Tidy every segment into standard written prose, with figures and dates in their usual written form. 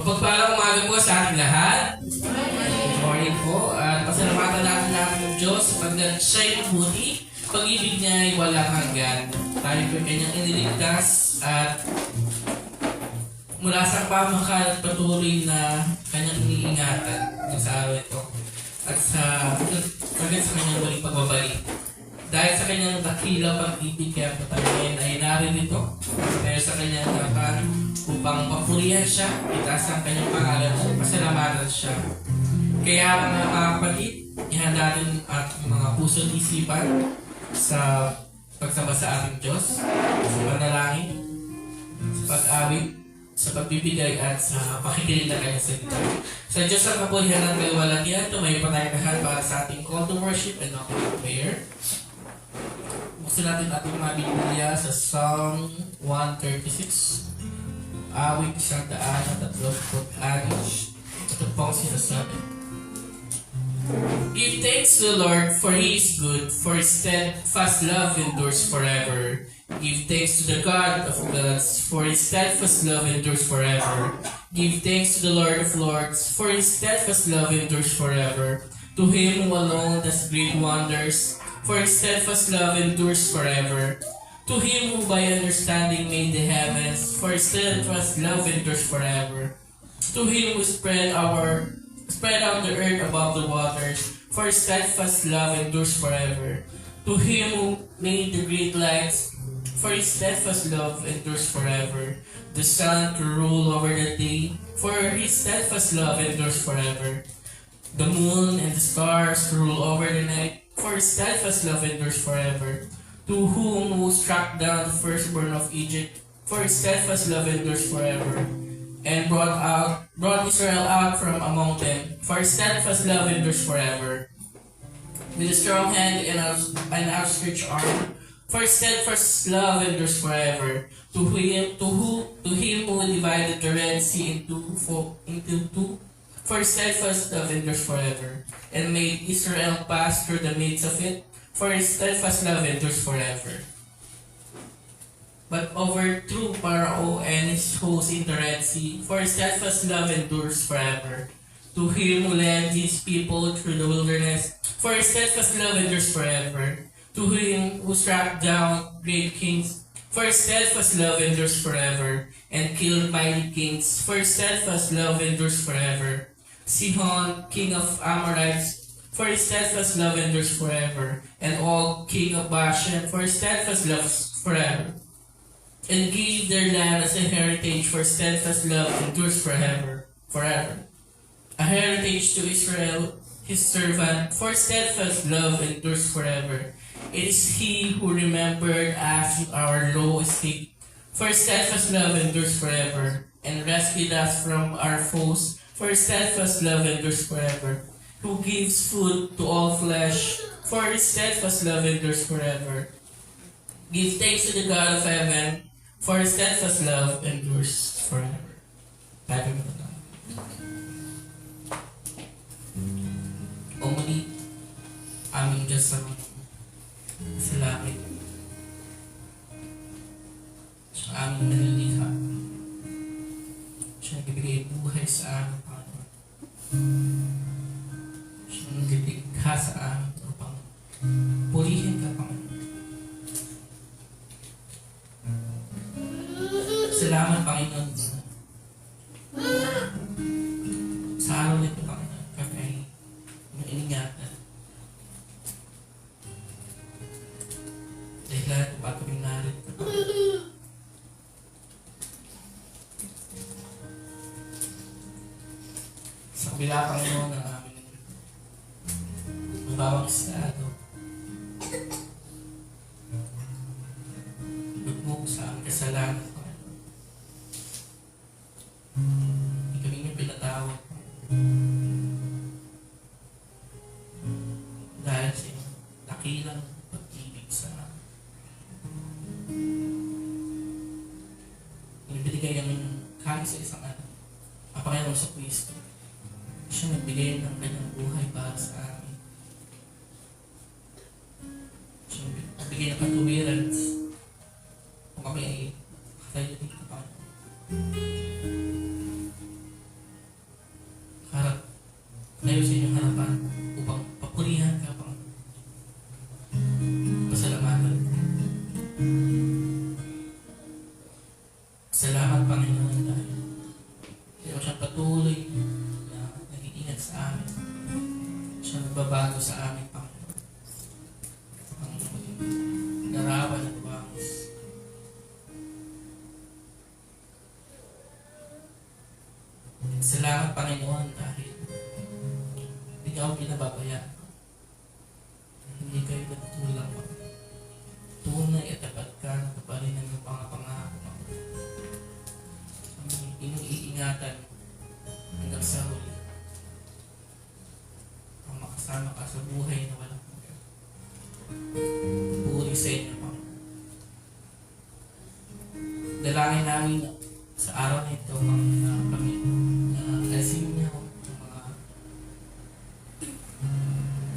Mapagpalang umaga po sa ating lahat. Good morning po. At pasalamatan natin ang Diyos sapagkat siya'y mabuti. Pag-ibig niya ay walang hanggan. Tayo po kanyang iniligtas at mula sa pamahalaan at patuloy na kanyang iniingatan sa araw ito. At sa kanyang walang pagbabalik. Dahil sa kanyang dakilang pag-ibig, kaya po tayo ngayon ay narinito. Dahil sa kanyang dapat upang papurihan siya, itaas ang kanyang pangalan siya, pasalamatan siya. Kaya mga kapatid, ihanda natin at mga puso at isipan sa pagsama sa ating Diyos, sa panalangin, sa pag-awit, sa pagbibigay at sa pakikinig na kanyang salita. Sa Diyos ang kapulihan ng kaliwalatian, tumayo pa tayo lahat para sa ating call to worship and opening prayer. Buksan natin ating mga Biblia sa Psalm 136. Awit 136. Ito pong sinasabi. Give thanks to the Lord, for He is good, for His steadfast love endures forever. Give thanks to the God of gods, for His steadfast love endures forever. Give thanks to the Lord of lords, for His steadfast love endures forever. To Him who alone does great wonders, for His steadfast love endures forever. To Him who by understanding made the heavens, for His steadfast love endures forever. To Him who spread out the earth above the waters, for His steadfast love endures forever. To Him who made the great lights, for His steadfast love endures forever. The sun to rule over the day, for His steadfast love endures forever. The moon and the stars to rule over the night, for His steadfast love endures forever. To whom who struck down the firstborn of Egypt, for His steadfast love endures forever. And brought Israel out from among them, for His steadfast love endures forever. With a strong hand and an outstretched arm, for His steadfast love endures forever. To him who divided the Red Sea into two, for His steadfast love endures forever, and made Israel pass through the midst of it, for His steadfast love endures forever. But overthrew Pharaoh and his host in the Red Sea, for His steadfast love endures forever. To Him who led His people through the wilderness, for His steadfast love endures forever. To Him who struck down great kings, for His steadfast love endures forever, and killed mighty kings, for His steadfast love endures forever. Sihon, king of Amorites, for His steadfast love endures forever, and Og, king of Bashan, for His steadfast love forever. And gave their land as a heritage, for steadfast love endures forever. A heritage to Israel, His servant, for steadfast love endures forever. It is He who remembered us in our low estate, for steadfast love endures forever, and rescued us from our foes, for steadfast love endures forever. Who gives food to all flesh, for His steadfast love endures forever. Give thanks to the God of heaven, for His steadfast love endures forever. Tayo mo ito. O muli, aming Diyos sa langit, siya aming nalilikha. Siya nagbibigay buhay sa amin, Panginoon. Siya nagbibigay sa amin upang pulihin ka, Panginoon. Salamat, Panginoon, sa araw nito, Panginoon, kami ay iningatan. Dahil lahat kung ako yung narito, sa kabila, Panginoon, ng aming bawang estado, lugmok sa aming kasalanan, hindi kami niyong pinatawag. Dahil sa iyong dakilang pag-ibig sa amin. Ibinigay ang kahit sa isang anak, ang Panginoon sa Kristo. Siya nagbigay ng kanyang buhay para sa amin. Siya nagbigay ng katuwiran kung kami ay katayo dito, Panginoon. larawan at bangus. Salamat Panginoon dahil hindi ka ako pinababayaan. Hindi kayo nagtulak mo. Tunay at tapat ka na kaparin ng mga pangako mo. Ang iingatan hanggang sa huli. Ang makasama ka sa buhay na walang hanggan. Puri sa inyo, Panginoon. Dalangin namin sa araw na ito, mga Panginoon, na alasin niyo ang mga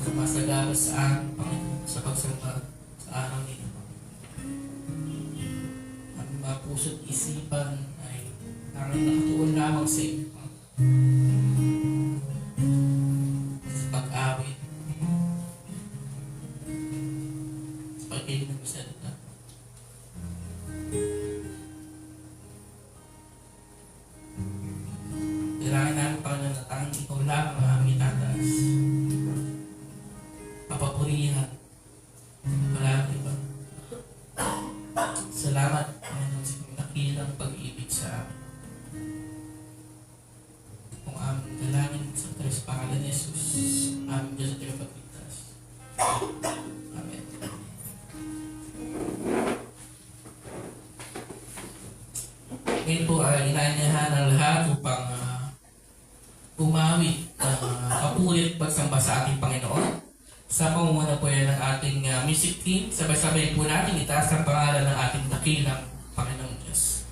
sumasagala sa amin, Panginoon, sa pagsamba sa araw na ito. Ang mga puso't isipan ay nakatuon lamang sa inyo, Panginoon. Sa pag-awit, sa pag-ibig ng salita. Dalangin namin, Panginoon, na tanging ikaw lamang ang aming tataas. Papapurihan. Walang iba. Salamat, Panginoon, sa iyong dakilang pag-ibig sa amin. Kung aming dalangin sa Diyos, pangalan ni Jesus, aming Diyos at iyong pagligtas. Amen. Ngayon po ay inaanyahan ng lahat upang umawit ng kapulit pagsamba sa ating Panginoon. Sa pamumuno po yan ng ating music team, sabay-sabay po natin itaas ang pangalan ng ating dakilang Panginoong Diyos.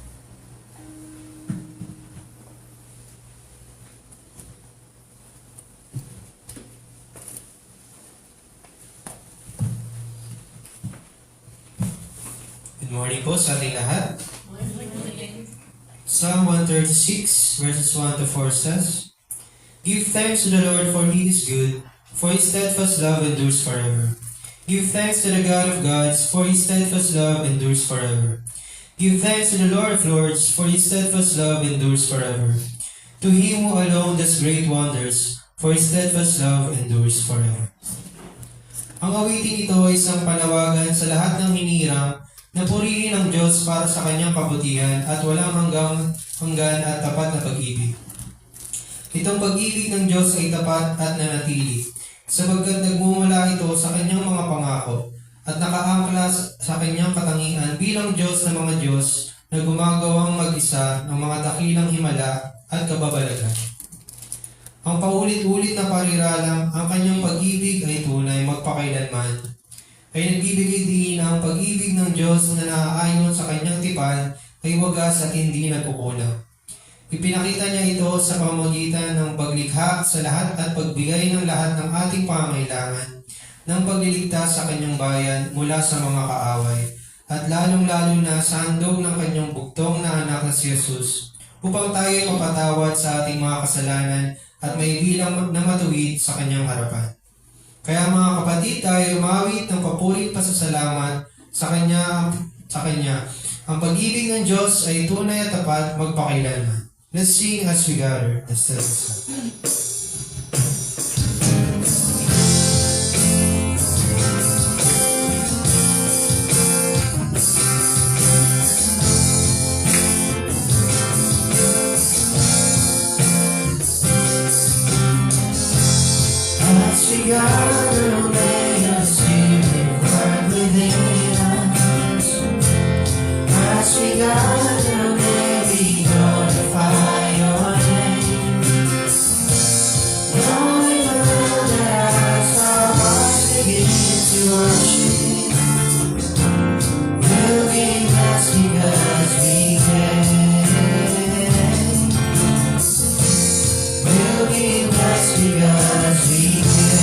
Good morning po sa ating lahat. Psalm 136 verses 1 to 4 says, Give thanks to the Lord for He is good, for His steadfast love endures forever. Give thanks to the God of gods, for His steadfast love endures forever. Give thanks to the Lord of lords, for His steadfast love endures forever. To Him who alone does great wonders, for His steadfast love endures forever. Ang awiting ito ay isang panawagan sa lahat ng hinirang na purihin ang Diyos para sa kanyang kabutihan at walang hanggan at tapat na pag-ibig. Itong pag-ibig ng Diyos ay tapat at nanatili, sapagkat nagmumula ito sa kanyang mga pangako at nakaangkla sa kanyang katangian bilang Diyos ng mga Diyos na gumagawang mag-isa ng mga dakilang himala at kababalagan. Ang paulit-ulit na pariralang ang kanyang pag-ibig ay tunay magpakailanman, ay nagbibigay din ang pag-ibig ng Diyos na naaayon sa kanyang tipan ay wagas at hindi nagkukulang. Ipinakita niya ito sa pamamagitan ng paglikha sa lahat at pagbigay ng lahat ng ating pangangailangan, ng pagliligtas sa kanyang bayan mula sa mga kaaway, at lalong-lalo na sa handog ng kanyang bugtong na anak na si Jesus, upang tayo mapatawad sa ating mga kasalanan at may bilang na matuwid sa kanyang harapan. Kaya mga kapatid, tayo umawit ng papurit pasasalamat sa Kanya. Ang pag-ibig ng Diyos ay tunay at tapat magpakailanman. Let's sing as we gather. Let's stand. As we gather, may your spirit work within us. As we gather, may we glorify your name. Knowing that as our hearts begin to worship, we'll be blessed because we can. We'll be blessed because we can.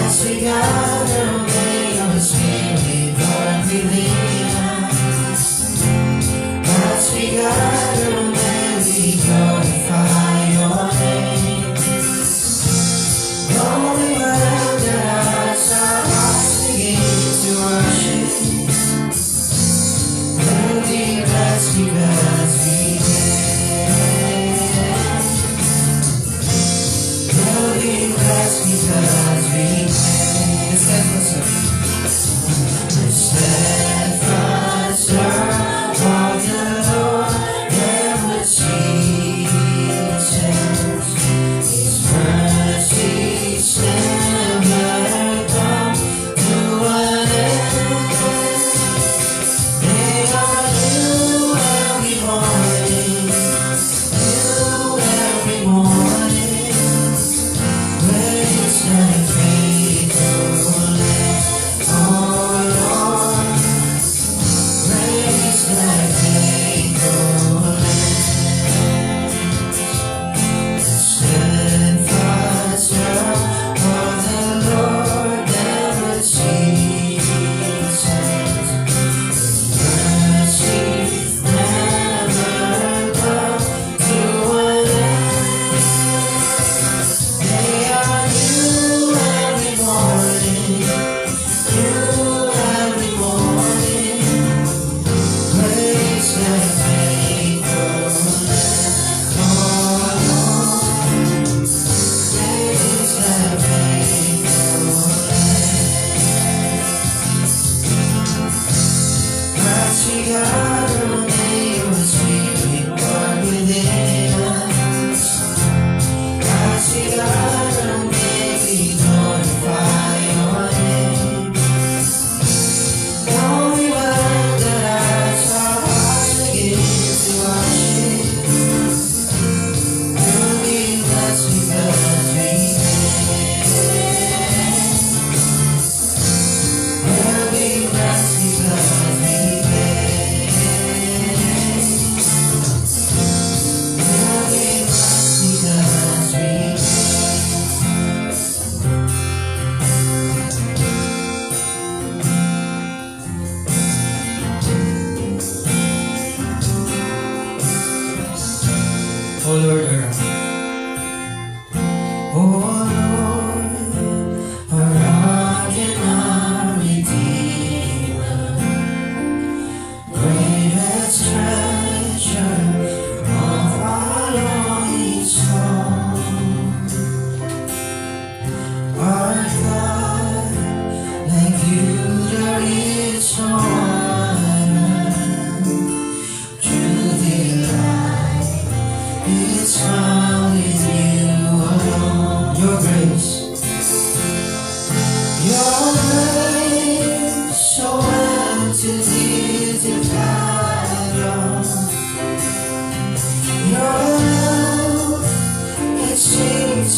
As we gather, may your spirit work within us. As we gather, may we glorify your name. Knowing well that as our hearts begin to worship, we'll be blessed because we can. We'll be blessed because we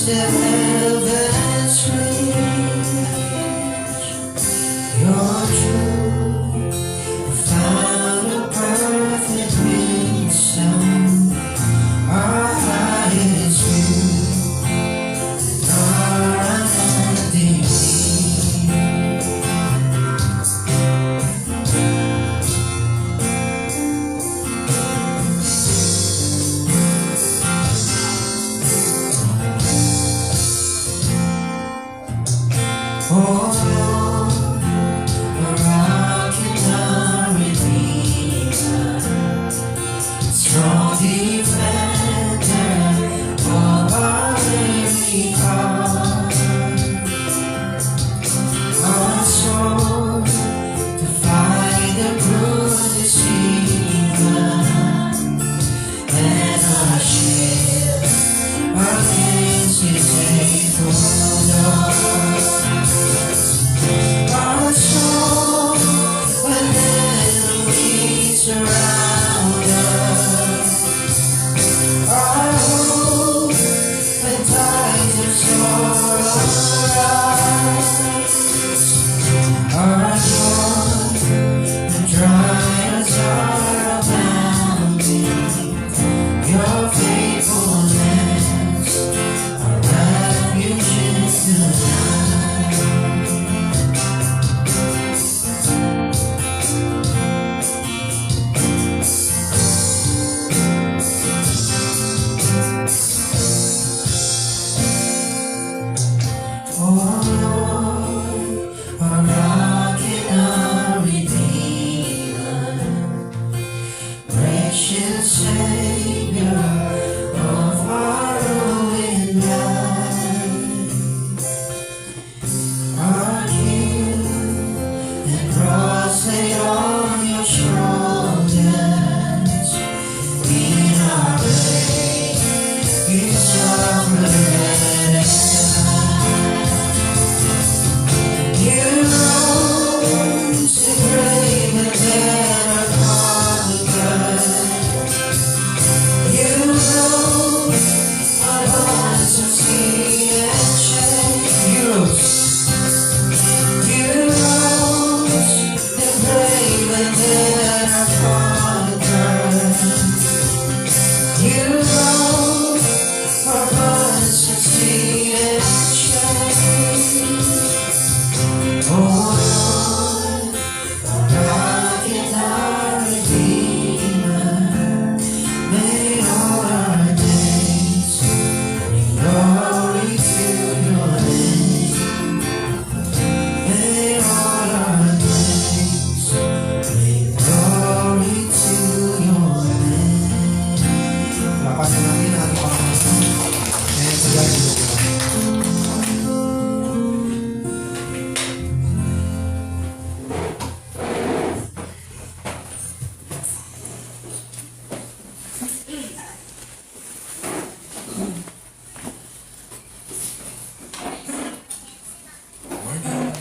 the heavens reach. Your truth found a perfect wisdom. Our highest view, our unending oh Lord, a rock and a redeemer, strong defender of our very heart, our sword to fight the bruised deceiver, and our shield against his hateful darts. Our soul, when enemies surround us, our hope, when tides of sorrow rise, our joy, when trials are abounding, your faithfulness, our refuge in the night. Oh Lord, a rock and a redeemer, precious Savior of our ruined life, our King and cross laid on your shoulders. In our place, you suffered. You rose the grave and then upon the blood. You rose our hearts of sea and shame. You rose the grave and then upon the blood. You rose our hearts of sea and shame. Oh Lord, our rock and our redeemer, may all our days bring glory to your name. May all our days bring glory to your name. Lapasan natin ang ating Panginoon. And sa God be the glory. Morning.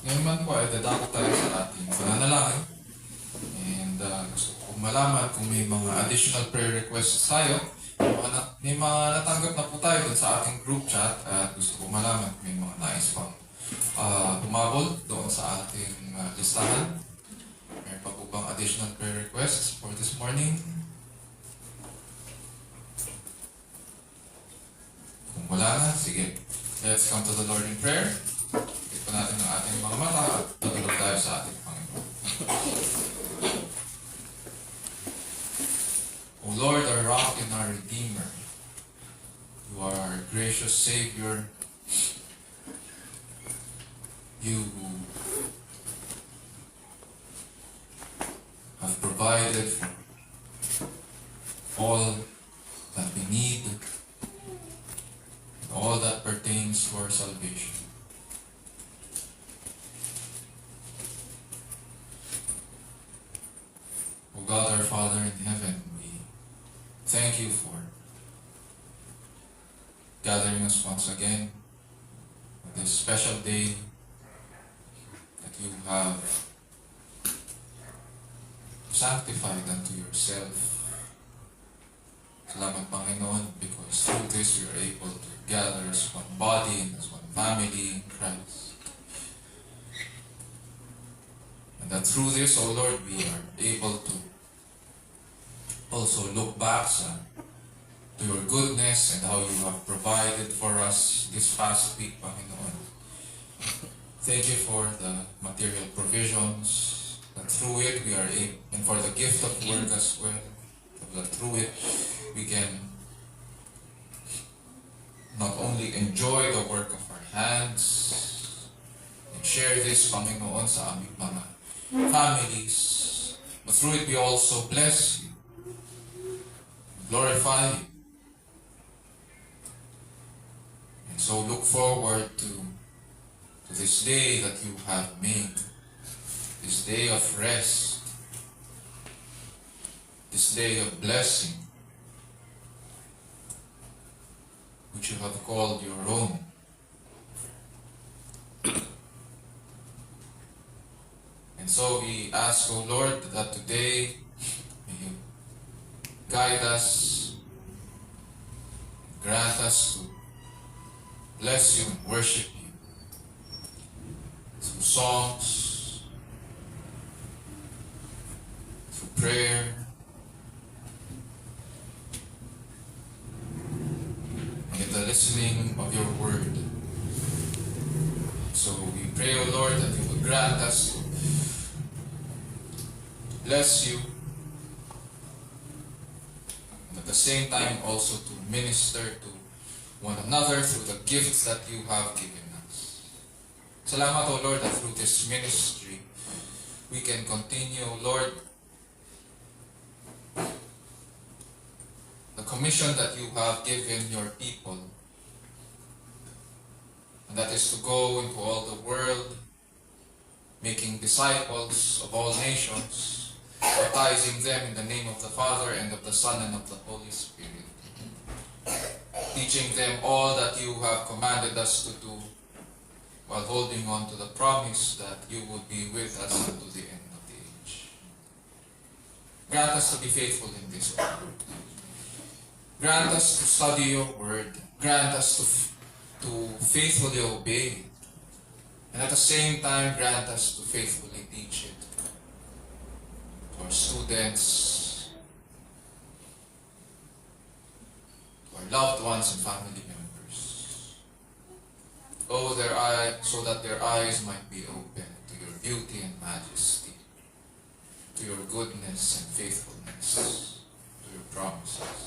Ngayon man po ay dadako tayo sa ating pananalangin. And gusto ko malaman kung may mga additional prayer requests tayo. May mga natanggap na po tayo dun sa ating group chat at gusto ko malaman kung may mga nais pang humabol doon sa ating listahan. Meron pa po bang additional prayer requests for this morning? Kung wala na, sige. Let's come to the Lord in prayer. Tignan po natin ang ating mga mata at tutulog tayo sa ating Panginoon. O Lord, our rock and our Redeemer, you are our gracious Savior. You have provided for all that we need, all that pertains to our salvation. O God, our Father in heaven, we thank you for gathering us once again on this special day that you have sanctified unto yourself. Salamat, Panginoon, because through this we are able to gather as one body and as one family in Christ. And that through this, O Lord, we are able to also look back to your goodness and how you have provided for us this past week, Panginoon. Thank you for the material provisions, that through it we are able, and for the gift of work as well, that through it we can not only enjoy the work of our hands and share this, Panginoon, sa aming mga families, but through it we also bless you, glorify you. And so look forward to this day that you have made, this day of rest, this day of blessing, which you have called your own. And so we ask, O Lord, that today may you guide us, grant us to bless you and worship you through songs, through prayer, and in the listening of your word. So we pray, O Lord, that you will grant us to bless you, and at the same time also to minister to one another through the gifts that you have given us. Salamat, O Lord, that through this ministry we can continue, Lord, the commission that you have given your people, and that is to go into all the world, making disciples of all nations, baptizing them in the name of the Father and of the Son and of the Holy Spirit, teaching them all that you have commanded us to do, while holding on to the promise that you will be with us unto the end of the age. Grant us to be faithful in this, O Lord. Grant us to study your word. Grant us to faithfully obey, and at the same time grant us to faithfully teach it to our students, to our loved ones and family members. Oh, so that their eyes might be open to your beauty and majesty, to your goodness and faithfulness, to your promises.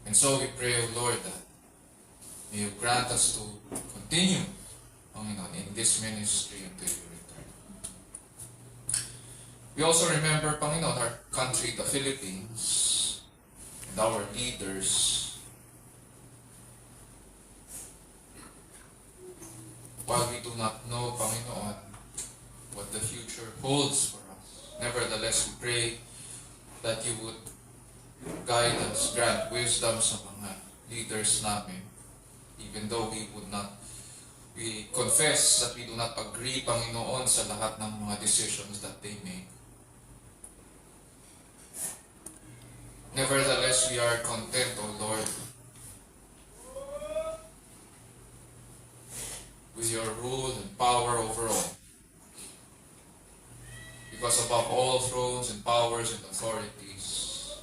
And so we pray, O Lord, that may you grant us to continue, Panginoon, in this ministry until you return. We also remember, Panginoon, our country, the Philippines, and our leaders. While we do not know, Panginoon, what the future holds for us, nevertheless we pray that you would guide us, grant wisdom sa mga leaders namin, even though we confess that we do not agree, Panginoon, sa lahat ng mga decisions that they make. Nevertheless, we are content, O Lord, with your rule and power over all. Because above all thrones and powers and authorities,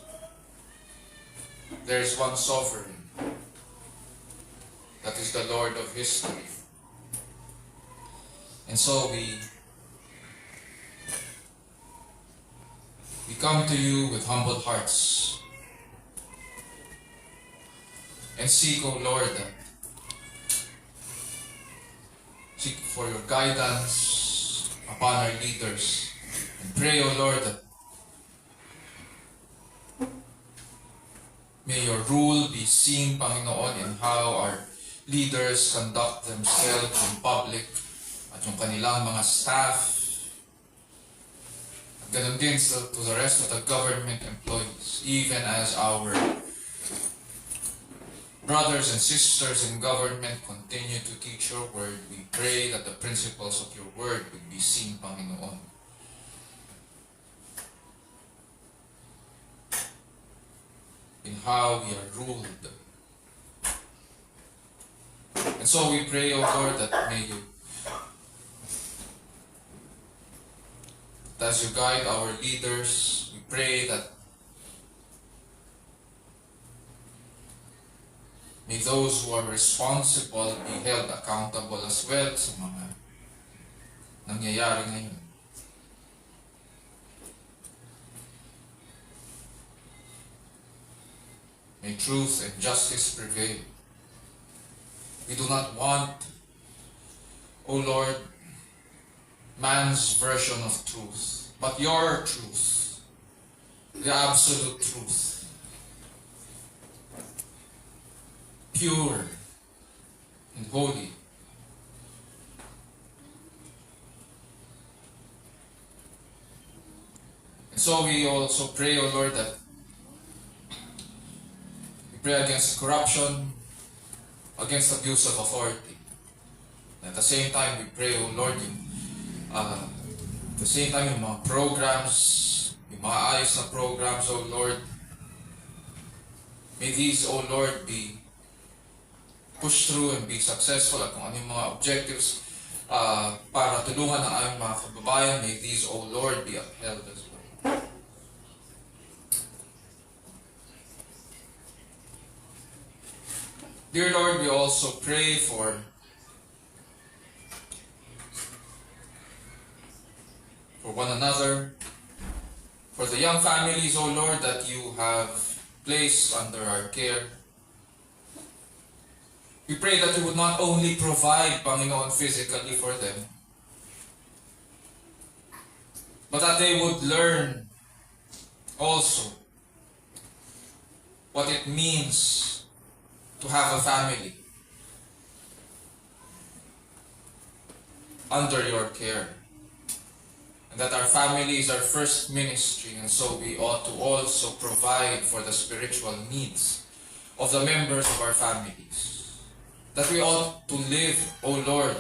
there is one sovereign, that is the Lord of history. And so we come to you with humble hearts and seek, O Lord, seek for your guidance upon our leaders, and pray, O Lord, that may your rule be seen, Panginoon, in how our leaders conduct themselves in public at yung kanilang mga staff. At ganun din to the rest of the government employees, even as our brothers and sisters in government continue to teach your word. We pray that the principles of your word would be seen, Panginoon. how we are ruled. And so we pray, O Lord, that as you guide our leaders, we pray that may those who are responsible be held accountable as well sa mga nangyayari ngayon. May truth and justice prevail. We do not want, O Lord, man's version of truth, but your truth, the absolute truth, pure and holy. And so we also pray, O Lord, that we pray against corruption, against abuse of authority. At the same time, we pray, O Lord, at the same time, yung mga programs, yung mga ayos na programs, O Lord, may these, O Lord, be pushed through and be successful. At kung ano yung mga objectives para tulungan ang aming mga kababayan, may these, O Lord, be upheld as well. Dear Lord, we also pray for one another, for the young families, O Lord, that you have placed under our care. We pray that you would not only provide, Panginoon, physically for them, but that they would learn also what it means to have a family under your care. And that our family is our first ministry, and so we ought to also provide for the spiritual needs of the members of our families. That we ought to live, O Lord,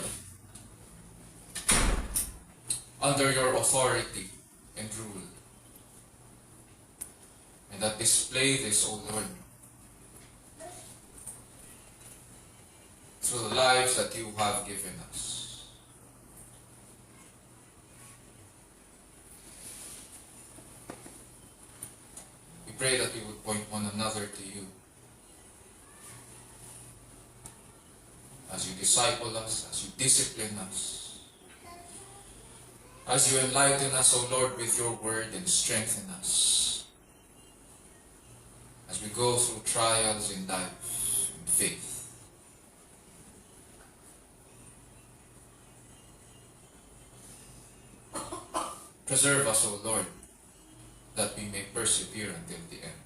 under your authority and rule. And that display this, O Lord, through the lives that you have given us. We pray that we would point one another to you as you disciple us, as you discipline us, as you enlighten us, O Lord, with your word and strengthen us as we go through trials in life and faith. Preserve us, O Lord, that we may persevere until the end.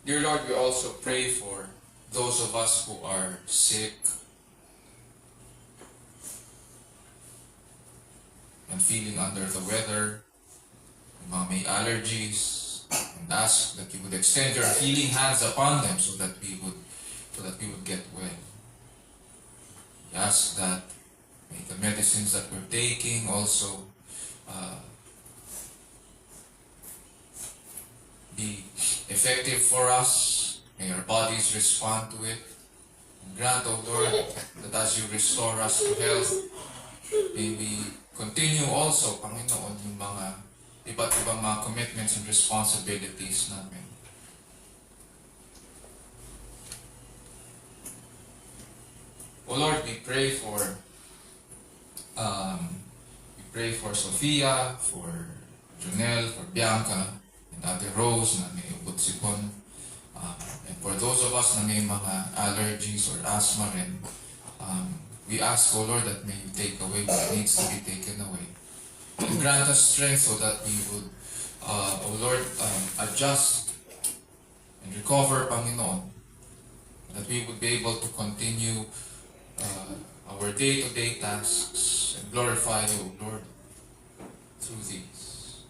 Dear Lord, we also pray for those of us who are sick and feeling under the weather, mga may allergies, and ask that you would extend your healing hands upon them so that we would get well. We ask that may the medicines that we're taking also be effective for us. May our bodies respond to it. And grant, O Lord, that as you restore us to health, may we continue also, Panginoon, yung mga iba't ibang mga commitments and responsibilities namin. O Lord, we pray for Sophia, for Junel, for Bianca, and Ate Rose na may utot-sipon. And for those of us na may mga allergies or asthma rin, we ask, O Lord, that may you take away what needs to be taken away. And grant us strength so that we would, O Lord, adjust and recover, Panginoon, that we would be able to continue our day-to-day tasks and glorify you, Lord, through these.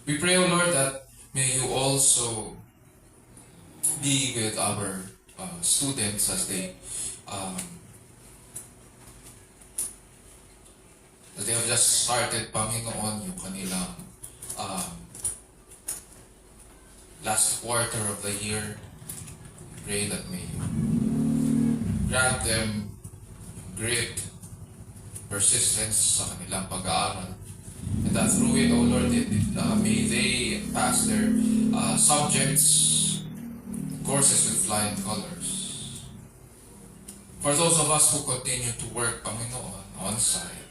We pray, O Lord, that may you also be with our students as they that they have just started, Panginoon, yung kanilang last quarter of the year. Pray that may you grant them grit, persistence sa kanilang pag-aaral. And that through it, O Lord, may they pass their subjects, courses with flying colors. For those of us who continue to work, Panginoon, on site,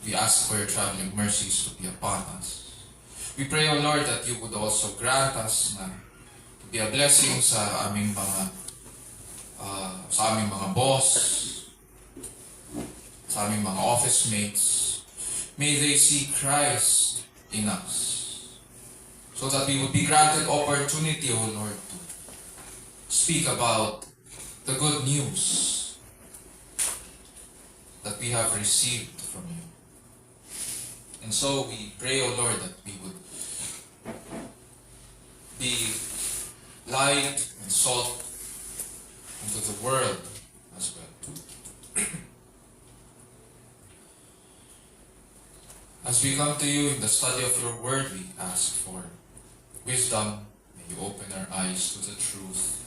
we ask for your traveling mercies to be upon us. We pray, O Lord, that you would also grant us na to be a blessing sa aming mga boss, sa aming mga office mates. May they see Christ in us, so that we would be granted opportunity, O Lord, to speak about the good news that we have received from you. And so we pray, O Lord, that we would be light and salt into the world as well. As we come to you in the study of your word, we ask for wisdom. May you open our eyes to the truth.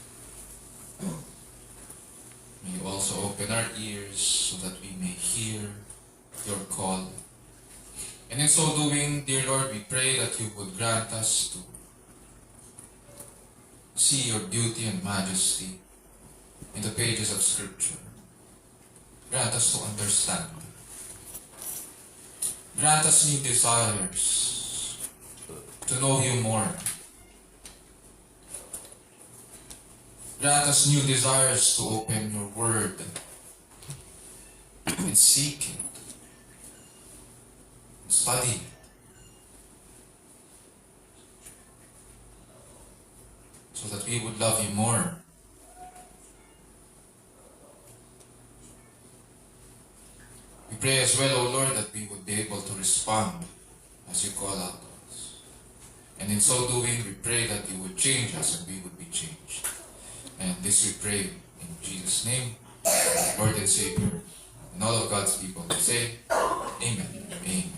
May you also open our ears so that we may hear your call. And in so doing, dear Lord, we pray that you would grant us to see your beauty and majesty in the pages of Scripture. Grant us to understand. Grant us new desires to know you more. Grant us new desires to open your word and seek it, and study it, so that we would love you more. We pray as well, O Lord, that we would be able to respond as you call out to us. And in so doing, we pray that you would change us and we would be changed. And this we pray in Jesus' name, Lord and Savior. And all of God's people will say, Amen. Amen.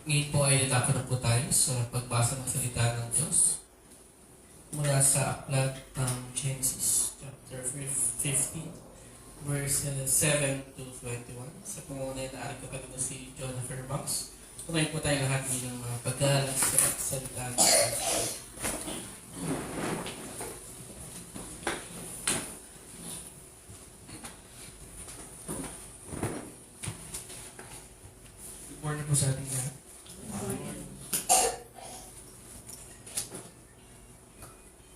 Ngayon po ay natako na po tayo sa pagbasa ng salita ng Diyos mula sa aklat ng Genesis chapter 15 verse 7 to 21. Sa pangunay na aring kapatid na si Jonathan Banks. Tunayin po tayo lahat ng mga paggalang sa salita ng Diyos. Good morning po sa ating lahat.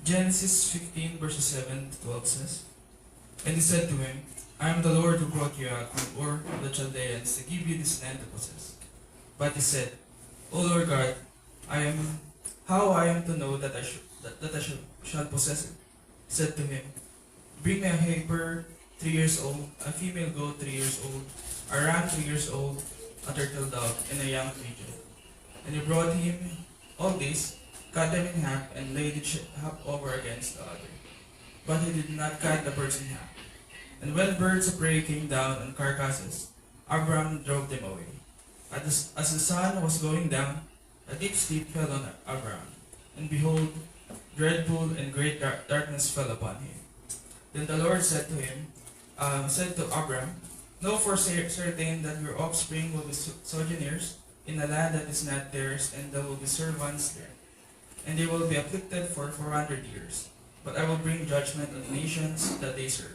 Genesis 15 verses 7 to 12 says, And he said to him, I am the Lord who brought you out from Ur of the Chaldeans to give you this land to possess. But he said, O Lord God, how I am to know that I shall possess it? He said to him, Bring me a heifer 3 years old, a female goat 3 years old, a ram 3 years old, a turtle dove, and a young pigeon. And he brought him all this, cut them in half, and laid each half over against the other. But he did not cut the birds in half. And when birds of prey came down on carcasses, Abram drove them away. As the sun was going down, a deep sleep fell on Abram, and behold, dreadful and great darkness fell upon him. Then the Lord said to Abram, Know for certain that your offspring will be sojourners in a land that is not theirs, and there will be servants there. And they will be afflicted for 400 years. But I will bring judgment on the nations that they serve.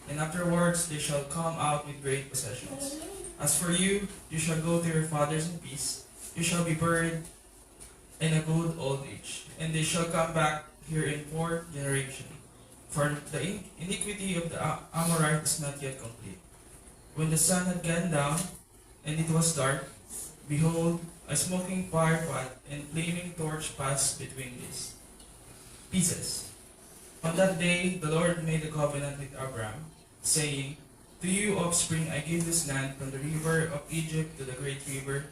And afterwards they shall come out with great possessions. As for you, you shall go to your fathers in peace. You shall be buried in a good old age. And they shall come back here in 4th generation. For the iniquity of the Amorite is not yet complete. When the sun had gone down, and it was dark, behold, a smoking fire pot and flaming torch passed between these pieces. On that day, the Lord made a covenant with Abram, saying, To you, offspring, I give this land from the river of Egypt to the great river,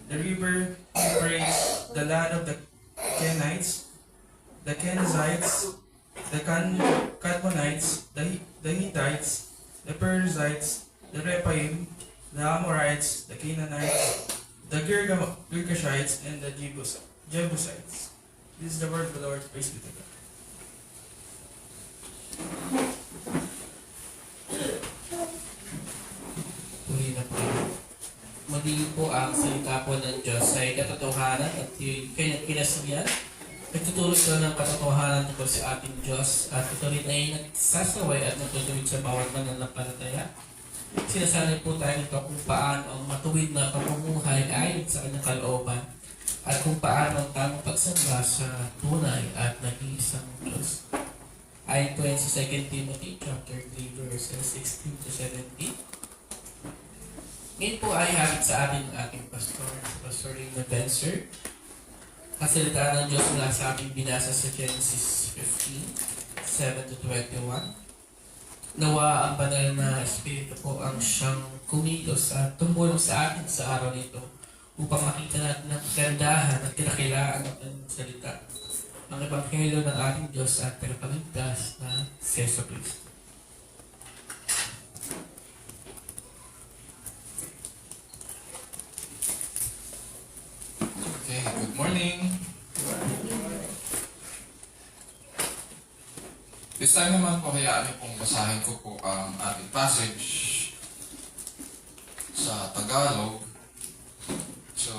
the river separates the land of the Kenites, the Kenizzites, the Kadmonites, the Hittites, the Perizzites, the Rephaim, the Amorites, the Canaanites, the Girgashites, and the Jebusites. This is the word of the Lord. Praise be to God. Tuloy na po. Muli po ang salita po ng Diyos ay katotohanan at kanyang kinasuriyan. Nagtutulog ito ng katotohanan tungkol sa ating Diyos at ito rin ay nagsasaway at natutuwid sa bawat mananampalataya. Sinasanay po tayo nito kung paano ang matuwid na pamumuhay ayon sa kanyang kalooban at kung paano ang tamang pagsamba sa tunay at nag-iisang Diyos. Ayon po yan sa 2 Timothy chapter 3 verses 16 to 17. Ngayon po ay hapit sa ating pastor, si Pastor Raymond Benser. Kasalita ng Diyos mula sa ating binasa sa Genesis 15, 7 to 21. Nawa ang banal na Espiritu po ang siyang kumilos at tumulong sa atin sa araw nito upang makita natin ang kagandahan at kinakilaan ng kanyang salita. Ang Ebanghelyo ng ating Diyos at tagapagligtas na si Jesucristo. Okay, good morning. This time naman po, hayaan niyo pong basahin ko po ang ating passage sa Tagalog. So,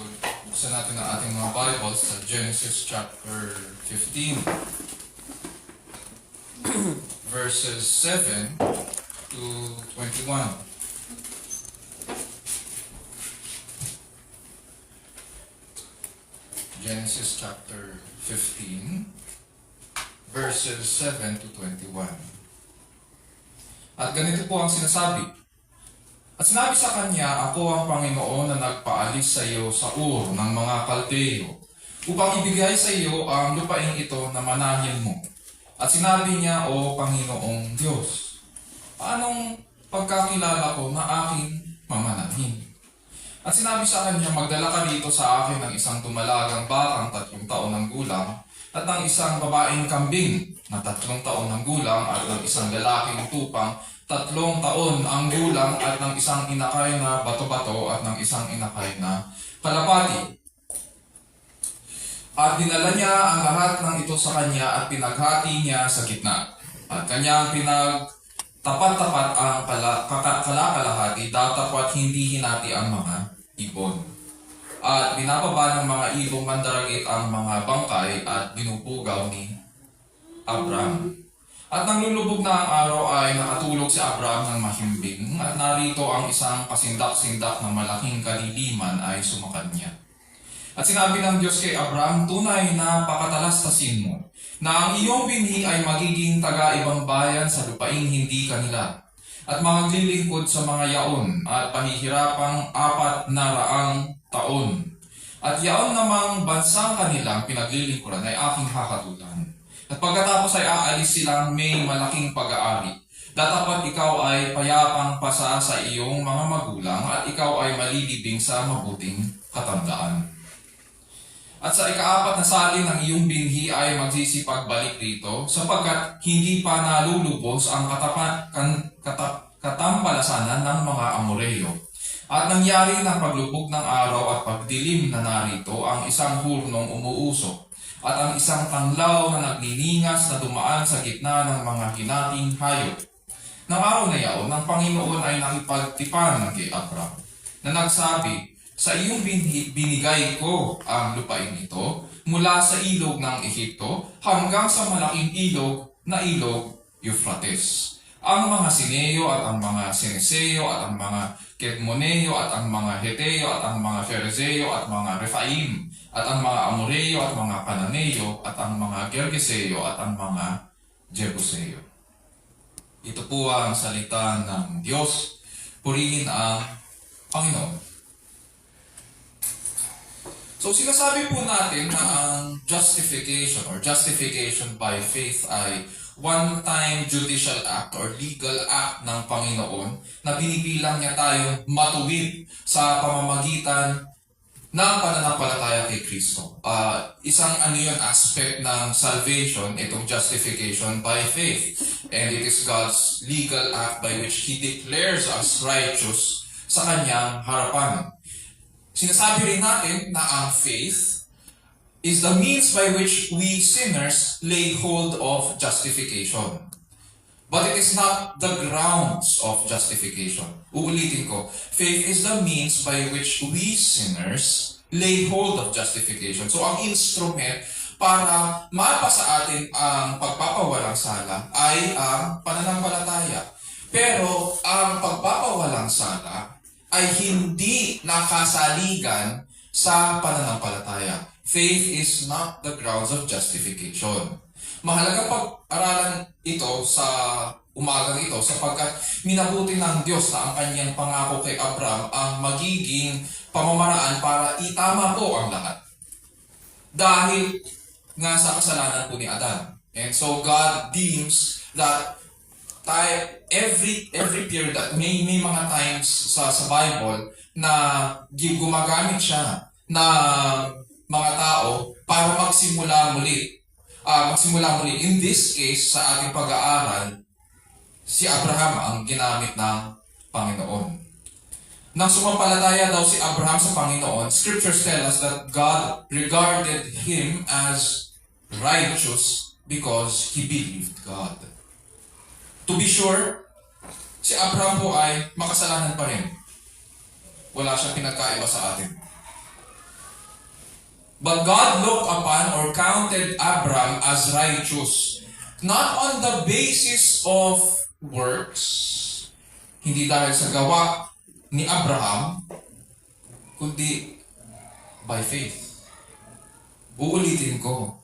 buksan natin ang ating mga Bibles sa Genesis chapter 15, verses 7 to 21. Genesis chapter 15, verses 7 to 21. At ganito po ang sinasabi. At sinabi sa kanya, ako ang Panginoon na nagpaalis sa iyo sa Ur ng mga Kaldeo, upang ibigay sa iyo ang lupain ito na manahin mo. At sinabi niya, O Panginoong Diyos, anong pagkakilala ko na aking mamanahin? At sinabi sa kanya, magdala ka dito sa akin ng isang tumalagang bakang 3 taon ng gulang, at ng isang babaeng kambing na 3 taon ng gulang, at ng isang lalaking tupang 3 taon ang gulang, at ng isang inakay na bato-bato, at ng isang inakay na kalapati. At dinala niya ang lahat ng ito sa kanya at pinaghati niya sa gitna. At kanyang pinagtapat-tapat ang kalakalahati, datapwat hindi hinati ang mga ibon. At binababa ng mga ibong mandaragit ang mga bangkay at binubugaw ni Abram. At nang lulubog na ang araw ay nakatulog si Abram ng mahimbing, at narito ang isang kasindak-sindak na malaking kaliliman ay sumakanya. At sinabi ng Diyos kay Abram, tunay na pakatalastasin mo, na ang iyong binhi ay magiging taga-ibang bayan sa lupaing hindi kanila, at maglilingkod sa mga yaon, at pahihirapang 400 taon. At yaon namang bansang kanilang pinaglilingkuran ay aking hakatulan. At pagkatapos ay aalis silang may malaking pag-aari. Datapat ikaw ay payapang pasa sa iyong mga magulang, at ikaw ay malilibing sa mabuting katandaan. At sa ika-4 na salin ng iyong binhi ay magsisipagbalik dito, sapagkat hindi pa nalulubos ang katampalasanan ng mga Amoreo. At nangyari ng paglubog ng araw at pagdilim na narito ang isang hurnong umuusok, at ang isang tanglaw na nagniningas na dumaan sa gitna ng mga hinating hayop. Nang araw na yaon, ang Panginoon ay nakipagtipan kay Abram, na nagsabi, sa iyong binigay ko ang lupain ito mula sa ilog ng Ehipto hanggang sa malaking ilog na ilog Euphrates. Ang mga Sineo at ang mga Sineseo at ang mga Kedmoneo at ang mga Heteo at ang mga Fereseo at mga Rephaim at ang mga Amoreo at mga Cananeo at ang mga Gergeseo at ang mga Jebuseo. Ito po ang salita ng Diyos. Purihin ang Panginoon. So sinasabi po natin na ang justification or justification by faith ay one-time judicial act or legal act ng Panginoon na binibilang niya tayo matuwid sa pamamagitan ng pananampalataya kay Kristo. Isang aspect ng salvation, itong justification by faith. And it is God's legal act by which He declares us righteous sa Kanyang harapan. Sinasabi rin natin na ang faith is the means by which we sinners lay hold of justification. But it is not the grounds of justification. Uulitin ko, faith is the means by which we sinners lay hold of justification. So ang instrument para mapa sa atin ang pagpapawalang sala ay ang pananampalataya. Pero ang pagpapawalang sala ay hindi nakasaligan sa pananampalataya. Faith is not the grounds of justification. Mahalagang pag-aralan ito sa umagang ito sapagkat minabuti ng Diyos na ang kanyang pangako kay Abraham ang magiging pamamaraan para itama po ang lahat. Dahil nga sa kasalanan po ni Adan. And so God deems that every period that may mga times sa Bible na gumagamit siya na mga tao para magsimula muli. In this case, sa ating pag-aaral, si Abraham ang ginamit ng Panginoon. Nang sumampalataya daw si Abraham sa Panginoon, scriptures tell us that God regarded him as righteous because he believed God. To be sure, si Abraham po ay makasalanan pa rin. Wala siyang pinagkaiba sa atin. But God looked upon or counted Abraham as righteous, not on the basis of works, hindi dahil sa gawa ni Abraham, kundi by faith. Uulitin ko,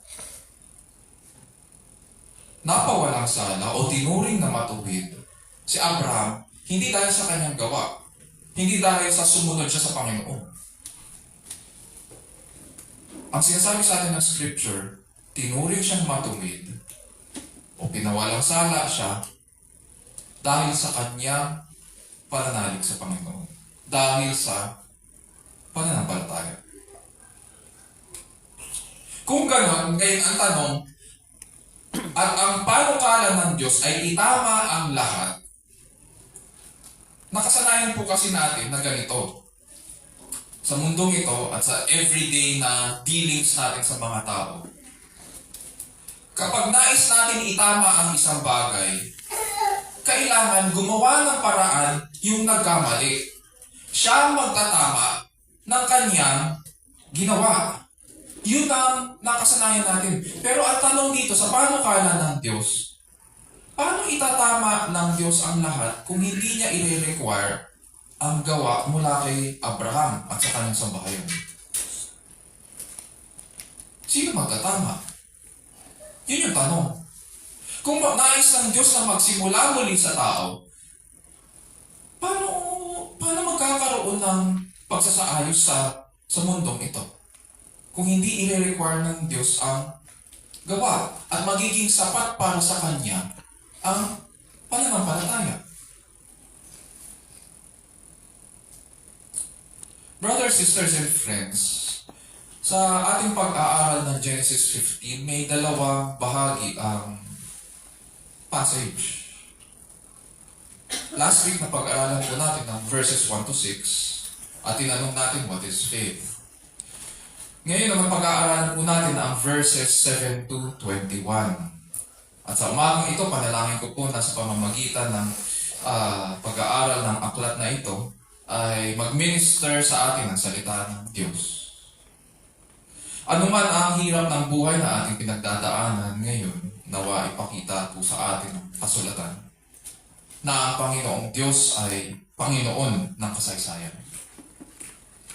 napawalang sala o tinuring na matuwid si Abraham, hindi dahil sa kanyang gawa, hindi dahil sa sumunod siya sa Panginoon. Ang sinasabi sa atin ng Scripture, tinuring siyang matuwid o pinawalang sala siya dahil sa kanyang pananalig sa Panginoon. Dahil sa pananampalataya. Kung gano'n, ngayon ang tanong, at ang panukala ng Diyos ay itama ang lahat, nakasanayan po kasi natin na ganito. Sa mundong ito at sa everyday na dealings natin sa mga tao. Kapag nais natin itama ang isang bagay, kailangan gumawa ng paraan yung nagkamali. Siya ang magtatama ng kanyang ginawa. Yun ang nakasanayan natin. Pero ang tanong dito, sa panukala ng Diyos, paano itatama ng Diyos ang lahat kung hindi niya i-require ang gawa mula kay Abraham at sa kanyang sambahayan? Sino magtatama? Yun yung tanong. Kung nais ng Diyos na magsimula muli sa tao, paano magkakaroon ng pagsasaayos sa mundong ito? Kung hindi i-require ng Diyos ang gawa at magiging sapat para sa Kanya ang pananampalataya. Brothers, sisters, and friends, sa ating pag-aaral ng Genesis 15, may dalawang bahagi ang passage. Last week na pag-aaralan po natin ng verses 1 to 6 at tinanong natin what is faith. Ngayon naman pag-aaralan po natin ang verses 7 to 21. At sa umagang ito, panalangin ko po na sa pamamagitan ng pag-aaral ng aklat na ito, ay mag-minister sa atin ang salita ng Diyos. Ano man ang hirap ng buhay na ating pinagdadaanan ngayon, nawa ipakita po sa atin ang kasulatan na ang Panginoong Diyos ay Panginoon ng kasaysayan.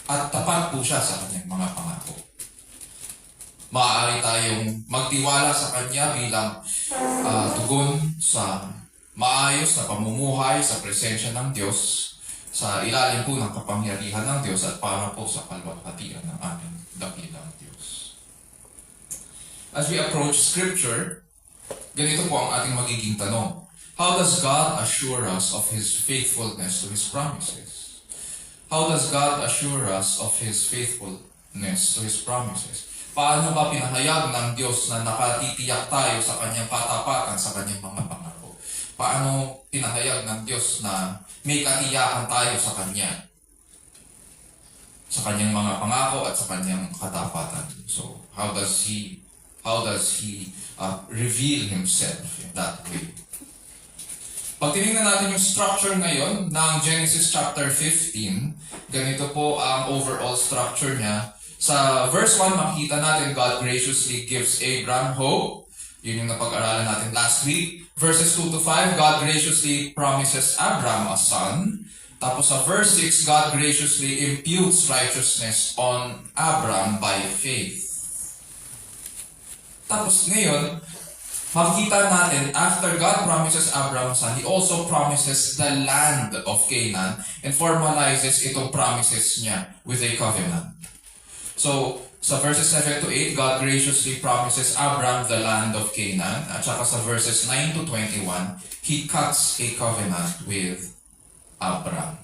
At tapat po siya sa kanyang mga pangako. Maaari tayong magtiwala sa Kanya bilang tugon sa maayos na pamumuhay sa presensya ng Diyos, sa ilalim po ng kapangyarihan ng Diyos at para po sa kalwalhatian ng ating dakilang Diyos. As we approach Scripture, ganito po ang ating magiging tanong. How does God assure us of His faithfulness to His promises? How does God assure us of His faithfulness to His promises? Paano ba pinahayag ng Diyos na nakatitiyak tayo sa Kanyang katapatan sa Kanyang mga pangako? Paano pinahayag ng Diyos na may katiyakan tayo sa Kanya? Sa Kanyang mga pangako at sa Kanyang katapatan. So, how does He reveal Himself in that way? Pag tinignan natin yung structure ngayon ng Genesis chapter 15, ganito po ang overall structure niya. Sa verse 1, makita natin God graciously gives Abraham hope. Yun yung napag-aralan natin last week. Verses 2 to 5, God graciously promises Abraham a son. Tapos sa verse 6, God graciously imputes righteousness on Abraham by faith. Tapos ngayon, makikita natin, after God promises Abraham a son, He also promises the land of Canaan and formalizes itong promises niya with a covenant. So, sa verses 7 to 8, God graciously promises Abraham the land of Canaan. At saka sa verses 9 to 21, He cuts a covenant with Abraham.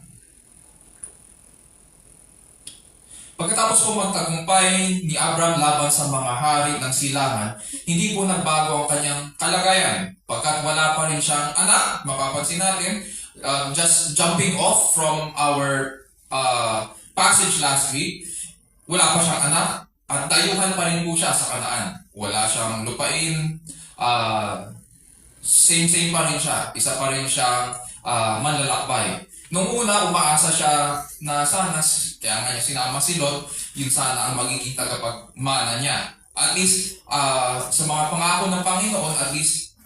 Pagkatapos po magtagumpay ni Abraham laban sa mga hari ng silangan, hindi po nagbago ang kanyang kalagayan. Pagkat wala pa rin siyang anak, mapapansin natin, just jumping off from our passage last week, wala pa siyang anak, at dayuhan pa rin po siya sa Kanaan. Wala siyang lupain, same pa rin siya, isa pa rin siyang manlalakbay. Nung una, umaasa siya na sana, kaya nga niya sinama si Lot, yun sana ang magiging tagapagmana niya. At least, sa mga pangako ng Panginoon, at least,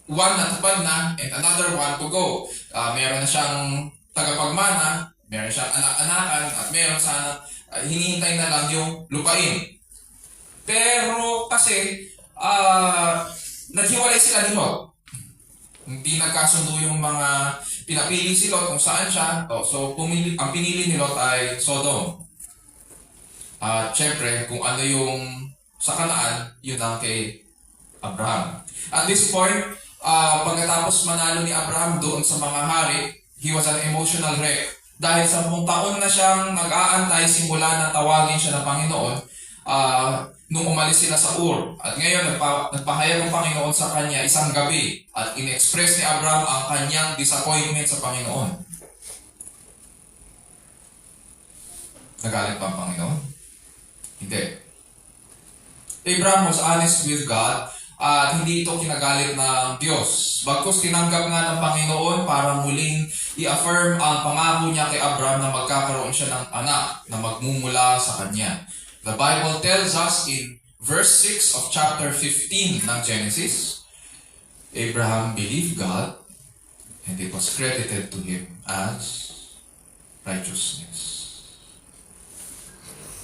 one natupad na and another one to go. Meron na siyang tagapagmana, meron siyang anak-anakan, at meron sana, hinihintay na lang yung lupain. Pero kasi, naghiwalay sila ni Lot. Hindi nagkasundo yung mga pinapili si Lot kung saan siya. So, ang pinili ni Lot ay Sodom. At syempre, kung ano yung sa Kanaan, yun ang kay Abraham. At this point, pagkatapos manalo ni Abraham doon sa mga hari, he was an emotional wreck. Dahil 10 taon na siyang nag-aantay simula na tawagin siya ng Panginoon, nung umalis sila sa Ur. At ngayon, nagpahayag ng Panginoon sa kanya isang gabi at in-express ni Abraham ang kanyang disappointment sa Panginoon. Nagalit ba ang Panginoon? Hindi. Abraham was honest with God at hindi ito kinagalit ng Diyos. Bagkus tinanggap nga ng Panginoon para muling i-affirm ang pangako niya kay Abraham na magkakaroon siya ng anak na magmumula sa kanya. The Bible tells us in verse 6 of chapter 15 ng Genesis, Abraham believed God and it was credited to him as righteousness.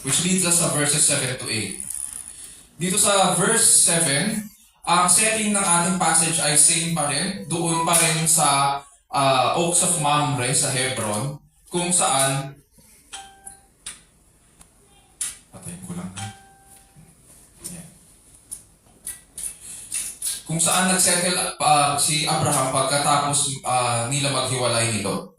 Which leads us sa verses 7 to 8. Dito sa verse 7, ang setting ng ating passage ay same pa rin. Doon pa rin sa Oaks of Mamre sa Hebron, kung saan kung saan nagsettle si Abraham pagkatapos nila maghiwalay ni Lot.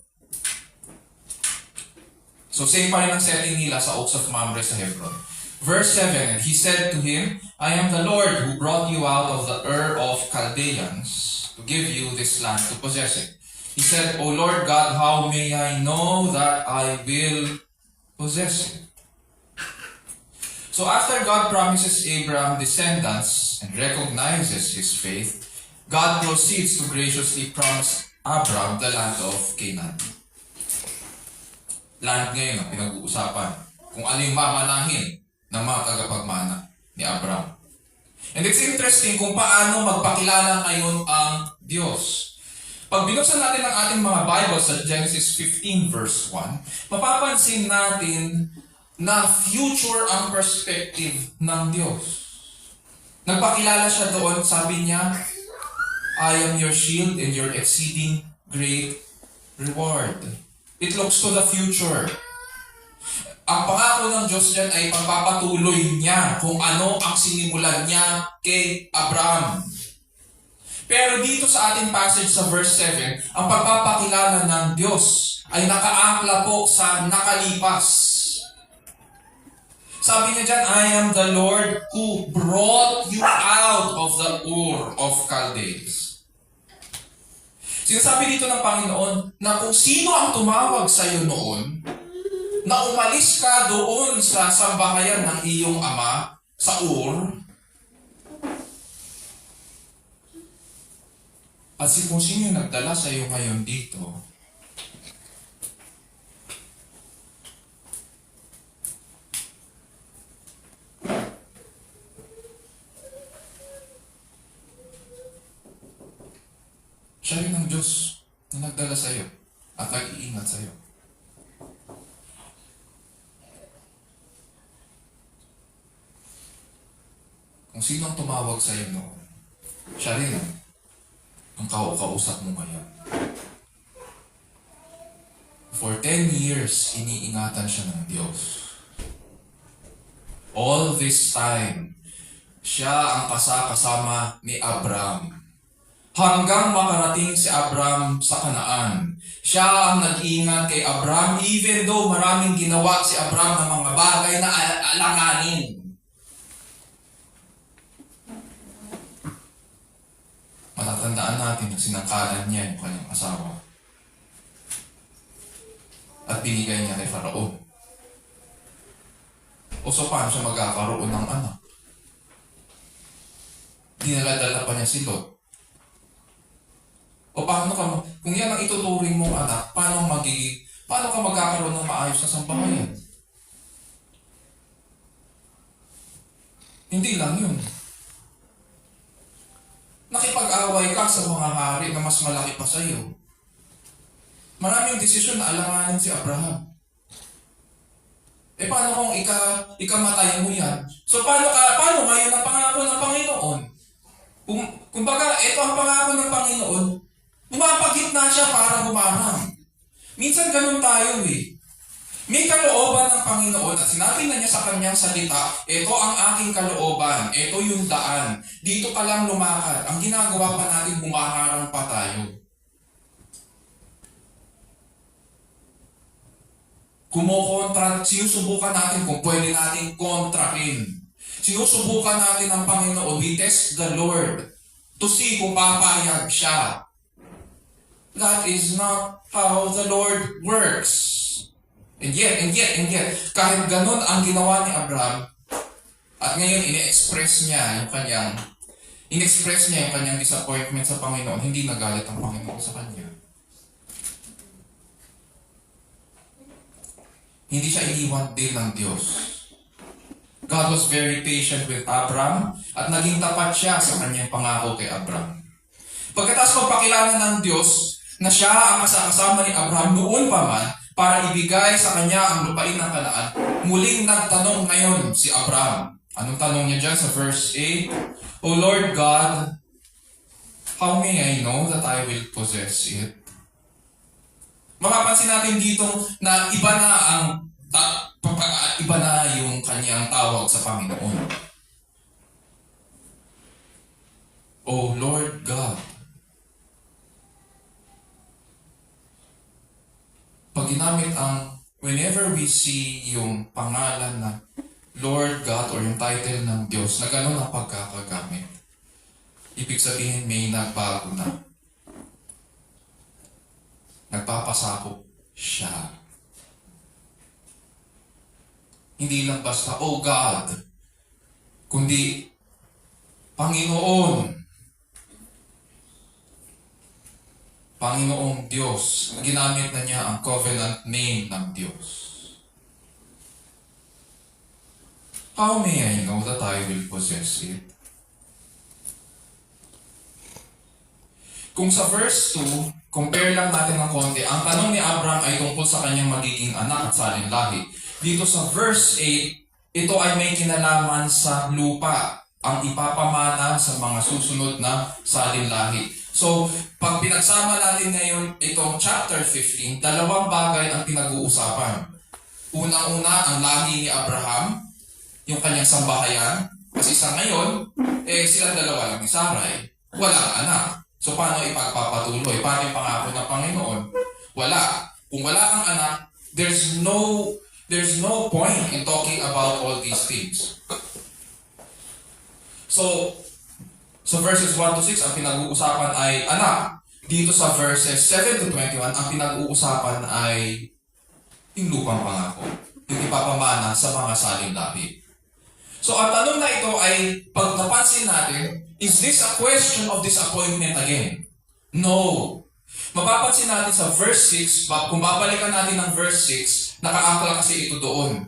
So same pa rin ang setting nila sa Oaks of Mamre sa Hebron. Verse 7, He said to him, I am the Lord who brought you out of the Ur of Chaldeans to give you this land to possess it. He said, O Lord God, how may I know that I will possess it? So after God promises Abraham descendants and recognizes his faith, God proceeds to graciously promise Abraham the land of Canaan. Land ngayon ang pinag-uusapan. Kung ano yung mamanahin ng mga tagapagmana ni Abraham. And it's interesting kung paano magpakilala ngayon ang Diyos. Pag binuksan natin ang ating mga Bible sa Genesis 15 verse 1, mapapansin natin na future ang perspective ng Diyos. Nagpakilala siya doon, sabi niya, I am your shield and your exceeding great reward. It looks to the future. Ang pangako ng Diyos dyan ay pagpapatuloy niya kung ano ang sinimulan niya kay Abraham. Pero dito sa ating passage sa verse 7, ang pagpapakilala ng Diyos ay nakaangkla po sa nakalipas. Sabi niya dyan, I am the Lord who brought you out of the Ur of Chaldees. Sinasabi dito ng Panginoon na kung sino ang tumawag sa iyo noon, na umalis ka doon sa sambahayan ng iyong ama sa Ur, at kung sino yung nagdala sa iyo ngayon dito, siya rin ang Diyos na nagdala sa iyo at nag-iingat sa iyo. Kung sino ang tumawag sa iyo noon, siya rin ang kausap mo ngayon. For 10 years, iniingatan siya ng Diyos. All this time, siya ang kasama ni Abraham. Hanggang makarating si Abraham sa Kanaan. Siya ang nag-iingat kay Abraham even though maraming ginawa si Abraham ng mga bagay na alanganin. Matatandaan natin na sinangkalan niya yung kanyang asawa. At binigay niya kay Faraon. O so paano siya magkakaroon ng anak? Dinaladala pa niya si Lot. O paano ka, kung yan ang ituturing mong anak, paano ka magkakaroon ng maayos na sambahayan? Hindi lang yun. Nakipag-away ka sa mga hari na mas malaki pa sa iyo. Maraming desisyon na alanganin si Abraham. Paano kung ikamatay mo yan? So paano ngayon ang pangako ng Panginoon? Kumbaga, ito ang pangako ng Panginoon, Pumapagitna siya para humarang. Minsan ganun tayo eh. May kalooban ng Panginoon at sinabi na niya sa kanyang salita, ito ang aking kalooban, ito yung daan, dito ka lang lumakad. Ang ginagawa pa natin, humaharang pa tayo. Sinusubukan natin kung pwede natin kontrahin. Sinusubukan natin ang Panginoon. We test the Lord to see kung papayag siya. That is not how the Lord works. And yet, kahit ganun ang ginawa ni Abraham, at ngayon in-express niya yung kanyang disappointment sa Panginoon, hindi nagalit ang Panginoon sa kanya. Hindi siya iniwan din ng Diyos. God was very patient with Abraham at naging tapat siya sa kanyang pangako kay Abraham. Pagkatapos magpakilala ng Diyos na siya ang kasama ni Abraham noon pa man para ibigay sa kanya ang lupain ng Kanaan, muling nagtanong ngayon si Abraham. Anong tanong niya dyan sa verse 8? O Lord God, how may I know that I will possess it? Mapapansin natin dito na iba na yung kanyang tawag sa Panginoon. O Lord God. Pag ginamit whenever we see yung pangalan na Lord God or yung title ng Diyos na gano'n ang pagkakagamit, ibig sabihin may nagbago na. Nagpapasakop siya. Hindi lang basta, oh God, kundi Panginoon. Panginoong Diyos. Ginamit na niya ang covenant name ng Diyos. How may I know that I will possess it? Kung sa verse 2, compare lang natin ng konti, ang tanong ni Abraham ay tungkol sa kanyang magiging anak at salinlahi. Dito sa verse 8, ito ay may kinalaman sa lupa, ang ipapamana sa mga susunod na salinlahi. So, pag pinagsama natin ngayon itong chapter 15, dalawang bagay ang pinag-uusapan. Unang-una, ang lahi ni Abraham, yung kanyang sambahayan. Kasi sa ngayon, silang dalawa lang ni Sarai. walang anak. So paano ipagpapatuloy? Paano yung pangako ng Panginoon? Wala. Kung wala kang anak, there's no point in talking about all these things. So verses 1 to 6, ang pinag-uusapan ay anak. Dito sa verses 7 to 21, ang pinag-uusapan ay yung lupang pangako. Yung ipapamana sa mga saling lahi. So ang tanong na ito ay, pag napansin natin, is this a question of disappointment again? No. Mapapansin natin sa verse 6, kung babalikan natin ng verse 6, nakaangkla kasi ito doon.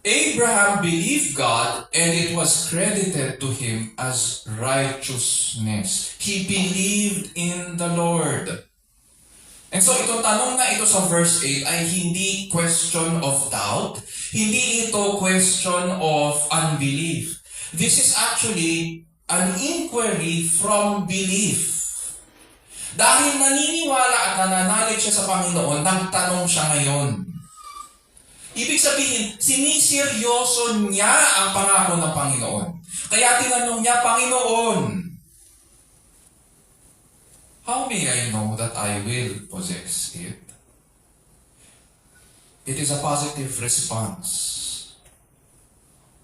Abraham believed God and it was credited to him as righteousness. He believed in the Lord. And so itong tanong na ito sa verse 8 ay hindi question of doubt. Hindi ito question of unbelief. This is actually an inquiry from belief. Dahil naniniwala at nananalig siya sa Panginoon, nagtanong siya ngayon. Ibig sabihin, siniseryoso niya ang pangako ng Panginoon. Kaya tinanong niya, Panginoon, how may I know that I will possess it? It is a positive response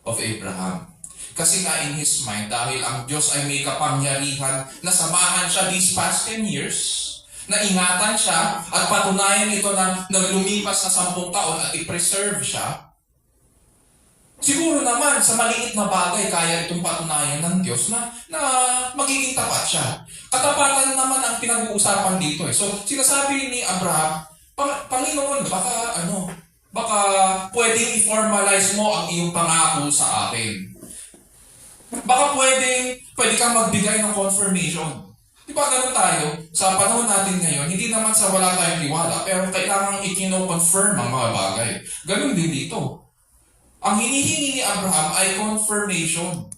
of Abraham. Kasi nga in his mind, dahil ang Diyos ay may kapangyarihan na samahan siya these past 10 years, na ingatan siya at patunayan ito na lumipas na 10 taon at i-preserve siya, siguro naman sa maliit na bagay kaya itong patunayan ng Diyos na magiging tapat siya. Katapatan naman ang pinag-uusapan dito. So sinasabi ni Abraham, Panginoon, baka pwedeng i-formalize mo ang iyong pangako sa akin. Baka pwede kang magbigay ng confirmation. Di ba ganun tayo? Sa panahon natin ngayon, hindi naman sa wala tayong tiwala, pero kailangang i-confirm ang mga bagay. Ganun din dito. Ang hinihingi ni Abraham ay confirmation.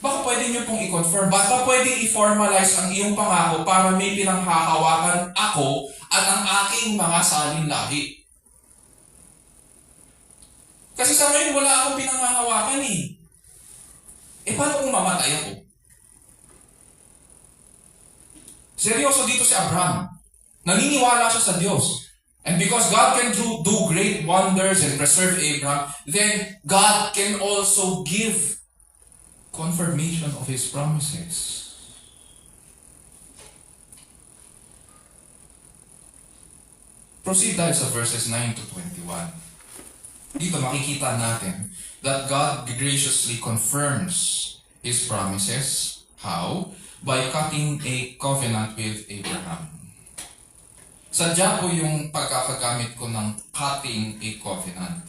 Baka pwede niyo pong i-confirm. Baka pwede i-formalize ang iyong pangako para may pinanghahawakan ako at ang aking mga saling lahi. Kasi sa ngayon, wala akong pinanghahawakan eh. Paano kung mamatay ako? Seryoso dito si Abraham. Naniniwala siya sa Diyos. And because God can do great wonders and preserve Abraham, then God can also give confirmation of His promises. Proceed tayo sa verses 9 to 21. Dito makikita natin that God graciously confirms His promises. How? By cutting a covenant with Abraham. Sadya po yung pagkakagamit ko ng cutting a covenant.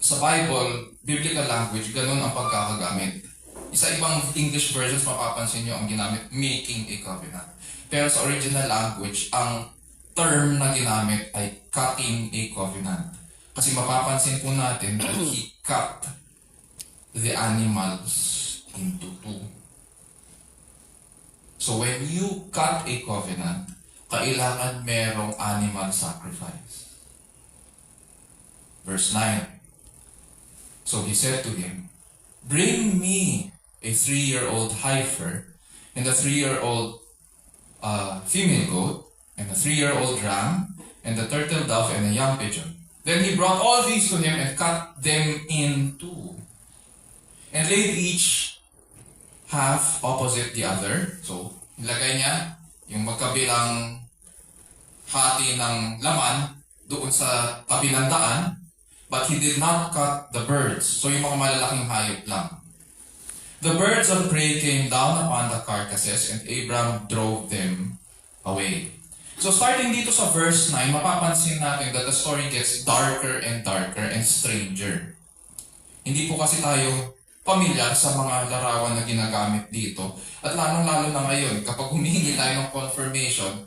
Sa Bible, biblical language, ganun ang pagkakagamit. Sa ibang English versions, mapapansin nyo ang ginamit, making a covenant. Pero sa original language, ang term na ginamit ay cutting a covenant. Kasi mapapansin po natin that He cut the animals into two. So when you cut a covenant, kailangan merong animal sacrifice. Verse 9. So he said to him, "Bring me a 3-year-old heifer, and a 3-year-old female goat, and a 3-year-old ram, and a turtle dove, and a young pigeon." Then he brought all these to him and cut them in two, and laid each half opposite the other. So, nilagay niya yung magkabilang hati ng laman doon sa tabi ng daan, but he did not cut the birds. So, yung mga malalaking hayop lang. The birds of prey came down upon the carcasses, and Abraham drove them away. So, starting dito sa verse 9, mapapansin natin that the story gets darker and stranger. Hindi po kasi tayo pamilyar sa mga larawan na ginagamit dito. At lalong-lalo na ngayon, kapag humihingi tayo ng confirmation,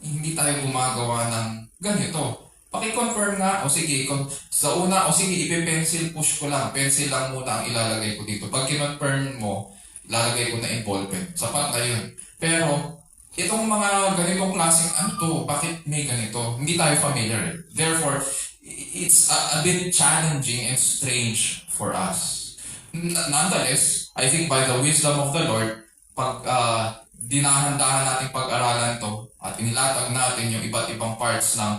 hindi tayo gumagawa ng ganito. Paki-confirm nga, o sige, sa una, o sige, ipe-pencil push ko lang. Pencil lang muna ang ilalagay ko dito. Pag kinonfirm mo, ilalagay ko na in ballpen. Sapat na yun. Pero, itong mga ganitong klaseng bakit may ganito? Hindi tayo familiar. Therefore, it's a bit challenging and strange for us. Nonetheless, I think by the wisdom of the Lord, pag dinahan-dahan natin pag-aralan to at inilatag natin yung iba't ibang parts ng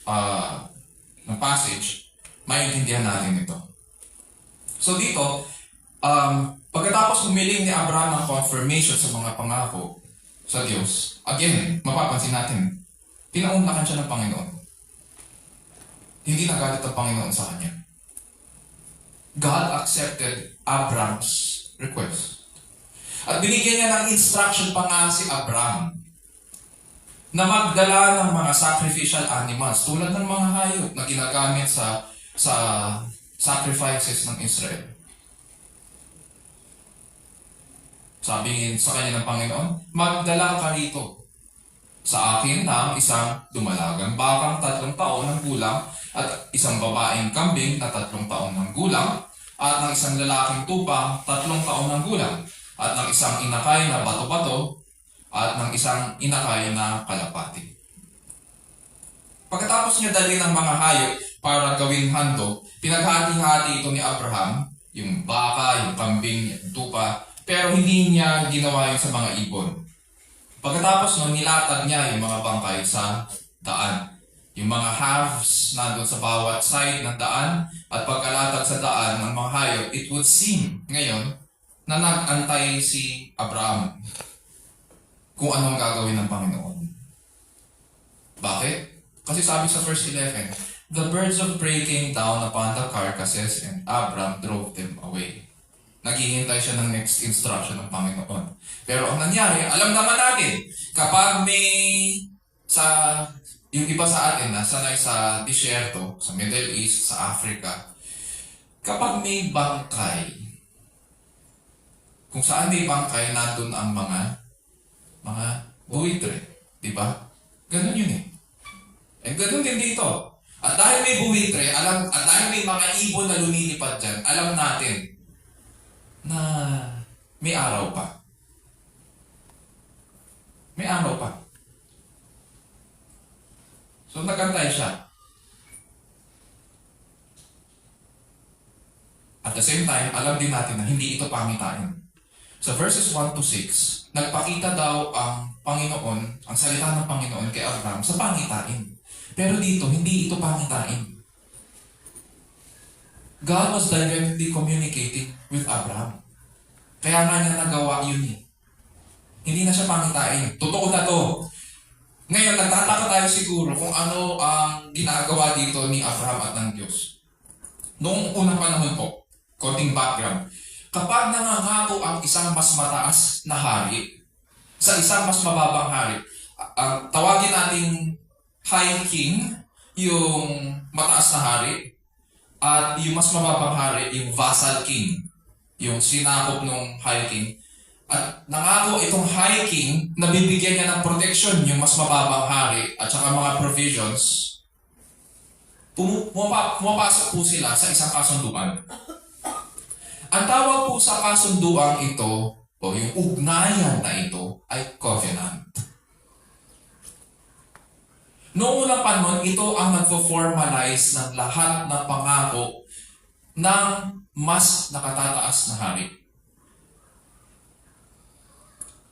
ah, ng passage, maintindihan natin ito. So dito, pagkatapos humiling ni Abraham ng confirmation sa mga pangako sa Diyos, again, mapapansin natin, pinaunlakan siya ng Panginoon. Hindi nagalit ang Panginoon sa kanya. God accepted Abraham's request. At binigyan niya ng instruction pa nga si Abraham na magdala ng mga sacrificial animals tulad ng mga hayop na ginagamit sa sacrifices ng Israel. Sabi sa kanya ng Panginoon, magdala ka rito sa akin ng isang dumalagang bakang 3 taon ng gulang at isang babaeng kambing na 3 taon ng gulang at ng isang lalaking tupang 3 taon ng gulang at ng isang inakay na bato-bato at ng isang inakay na kalapati. Pagkatapos niya dali ng mga hayop para gawing handog, pinaghati-hati ito ni Abraham, yung baka, yung kambing, yung tupa, pero hindi niya ginawa yun sa mga ibon. Pagkatapos nun, nilatag niya yung mga bangkay sa daan. Yung mga halves nandun sa bawat side ng daan at pagkalatag sa daan ng mga hayop, it would seem ngayon na nag-antay si Abraham kung anong gagawin ng Panginoon. Bakit? Kasi sabi sa verse 11, the birds of prey came down upon the carcasses and Abraham drove them away. Naghihintay siya ng next instruction ng Panginoon. Pero ang nangyari, alam naman natin, kapag may yung iba sa atin na sanay sa disyerto, sa Middle East, sa Africa, kapag may bangkay, kung saan may bangkay, nandun ang mga buwitre. Diba? Ganun yun eh. Eh, ganun din dito. At dahil may buwitre, at dahil may mga ibon na lumilipad dyan, alam natin na may araw pa. May araw pa. So, nagantay siya. At the same time, alam din natin na hindi ito pangitain. Sa verses 1 to 6, nagpakita daw ang Panginoon, ang salita ng Panginoon kay Abraham sa pangitain. Pero dito, hindi ito pangitain. God was directly communicating with Abraham. Kaya nga niya nagawa yun eh. Hindi na siya pangitain. Totoo na to. Ngayon, nagtataka tayo siguro kung ano ang ginagawa dito ni Abraham at ng Diyos. Noong unang panahon po, konting background, kapag nangangako ang isang mas mataas na hari sa isang mas mababang hari, tawagin nating high king, yung mataas na hari, at yung mas mababang hari, yung vassal king, yung sinakop ng high king. At nangako itong high king na bibigyan niya ng protection yung mas mababang hari at saka mga provisions. Pumapasok po sila sa isang kasunduan. Ang tawag po sa kasunduang ito, o yung ugnayan na ito, ay covenant. Noong unang panahon, ito ang nagpo-formalize ng lahat ng pangako ng mas nakatataas na hari.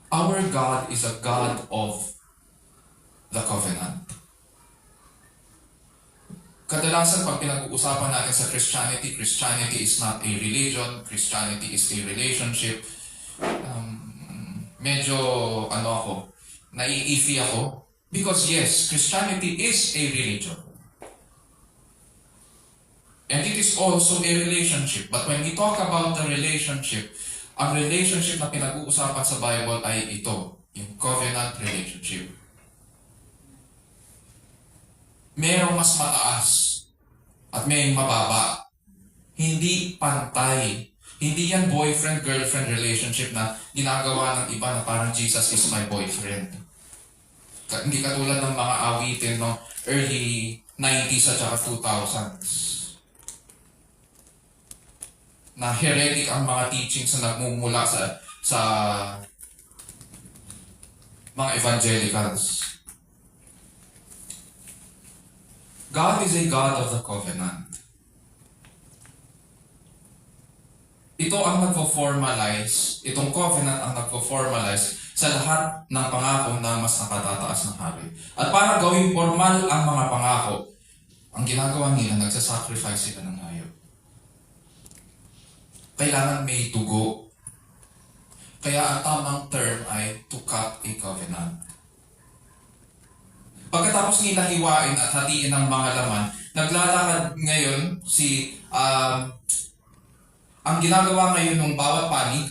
Our God is a God of the covenant. Kadalasan pag pinag-uusapan natin sa Christianity, Christianity is not a religion, Christianity is a relationship. Medyo, naiifi ako. Because yes, Christianity is a religion. And it is also a relationship. But when we talk about the relationship, ang relationship na pinag-uusapan sa Bible ay ito, yung covenant relationship. Merong mas mataas at may mababa. Hindi pantay. Hindi yan boyfriend-girlfriend relationship na ginagawa ng iba na parang Jesus is my boyfriend. Hindi katulad ng mga awitin ng early 90s at saka 2000s. Na heretic ang mga teachings na nagmumula sa mga evangelicals. God is a God of the covenant. ito ang nagpo-formalize, itong covenant ang nagpo-formalize sa lahat ng pangako ng mas nakatataas ng hari. At para gawing formal ang mga pangako, ang ginagawa nila, nagsasacrifice sila ng hayop. Kailangan may dugo. Kaya ang tamang term ay to cut a covenant. Pagkatapos nila hiwain at hatiin ng mga laman, naglalakad ngayon ang ginagawa ngayon ng bawat panig,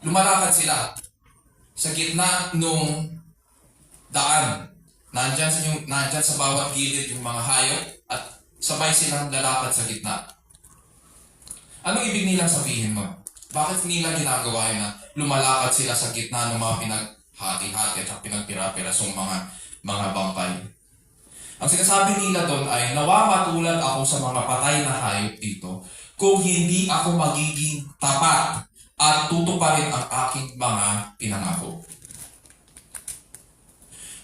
lumalakad sila sa gitna nung daan. Nandyan sa bawat gilid yung mga hayop at sabay silang lalakad sa gitna. Anong ibig nilang sabihin mo? Bakit nila ginagawa yun na lumalakad sila sa gitna ng mga pinaghati-hati at pinagpira-pirasong mga bangkay? Ang sinasabi nila doon ay, nawa matulad ako sa mga patay na hayop dito kung hindi ako magiging tapat at tutuparin ang aking mga pinangako.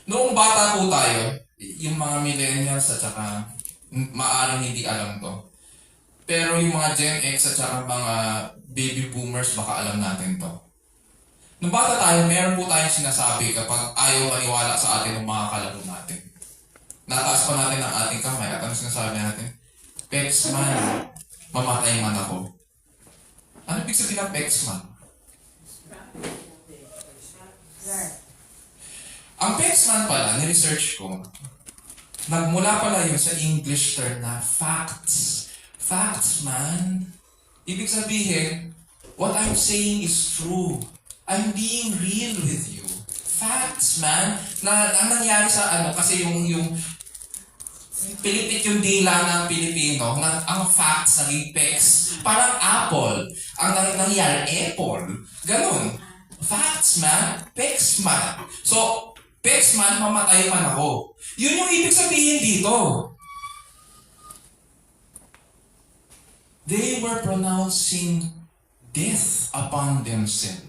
Noong bata po tayo, yung mga millennials at saka maaaring hindi alam to. Pero yung mga Gen X at saka mga baby boomers, baka alam natin to. Nung bata tayo, meron po tayong sinasabi kapag ayaw maniwala sa atin ng mga kalaro natin. Nataas pa natin ang ating kamay at ano sinasabi natin? Pex man, mamatay man ako. Ano ibig sabihin ng pex man? Ang pex man pala, ni-research ko, nagmula pala yun sa English term na facts. Facts, man. Ibig sabihin, what I'm saying is true. I'm being real with you. Facts, man. Ang nangyari sa kasi yung pilipit yung dila ng Pilipino, ang facts naging pex. Parang apple. Ang nangyari, apple. Ganon. Facts, man. Pex, man. So, pex man, mamatay man ako. Yun yung ibig sabihin dito. They were pronouncing death upon themselves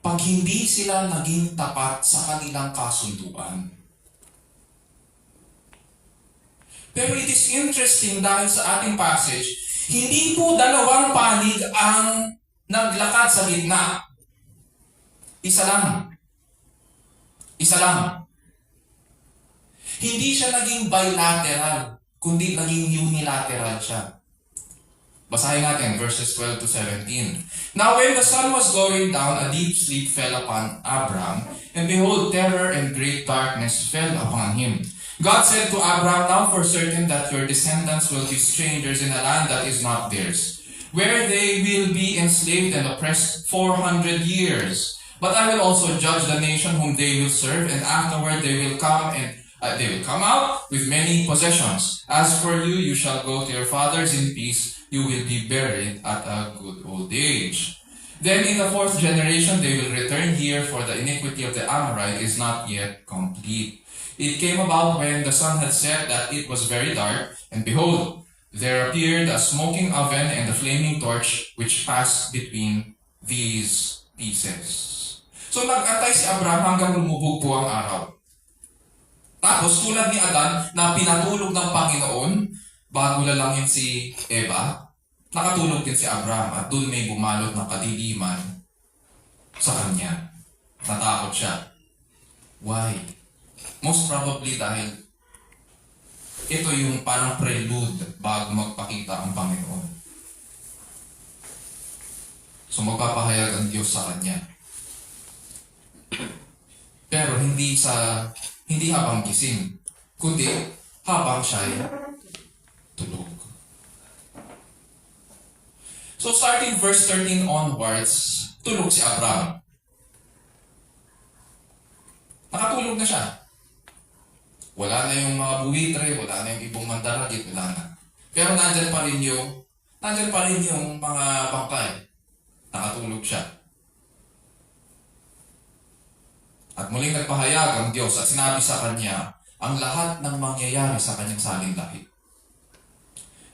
pag hindi sila naging tapat sa kanilang kasunduan. Pero it is interesting dahil sa ating passage, hindi po dalawang panig ang naglakad sa gitna. Isa lang. Isa lang. Hindi siya naging bilateral, kundi naging unilateral siya. Basahin natin, verses 12 to 17. Now when the sun was going down, a deep sleep fell upon Abram, and behold, terror and great darkness fell upon him. God said to Abram, now for certain that your descendants will be strangers in a land that is not theirs, where they will be enslaved and oppressed 400 years. But I will also judge the nation whom they will serve, and afterward they will come out with many possessions. As for you, you shall go to your fathers in peace. You will be buried at a good old age. Then in the fourth generation they will return here, for the iniquity of the Amorite is not yet complete. It came about when the sun had set that it was very dark, and behold, there appeared a smoking oven and a flaming torch which passed between these pieces. So nag-antay si Abraham hanggang lumubog po ang araw. Tapos tulad ni Adan na pinatulog ng Panginoon, bago lalangin si Eva, nakatulog din si Abraham at doon may bumalot ng kadiliman sa kanya. Natakot siya. Why? Most probably dahil ito yung parang prelude bago magpakita ang Panginoon. So magpapahayag ang Diyos sa kanya. Pero hindi habang gising, kundi habang siya'y tulog. So starting verse 13 onwards, tulog si Abraham. Nakatulog na siya. Wala na yung mga buwitre, wala na yung ibong mandaragit, wala na. Pero nandyan pa rin yung mga bangkay. Nakatulog siya. At muling nagpahayag ang Diyos at sinabi sa kanya ang lahat ng mangyayari sa kanyang salinlahi.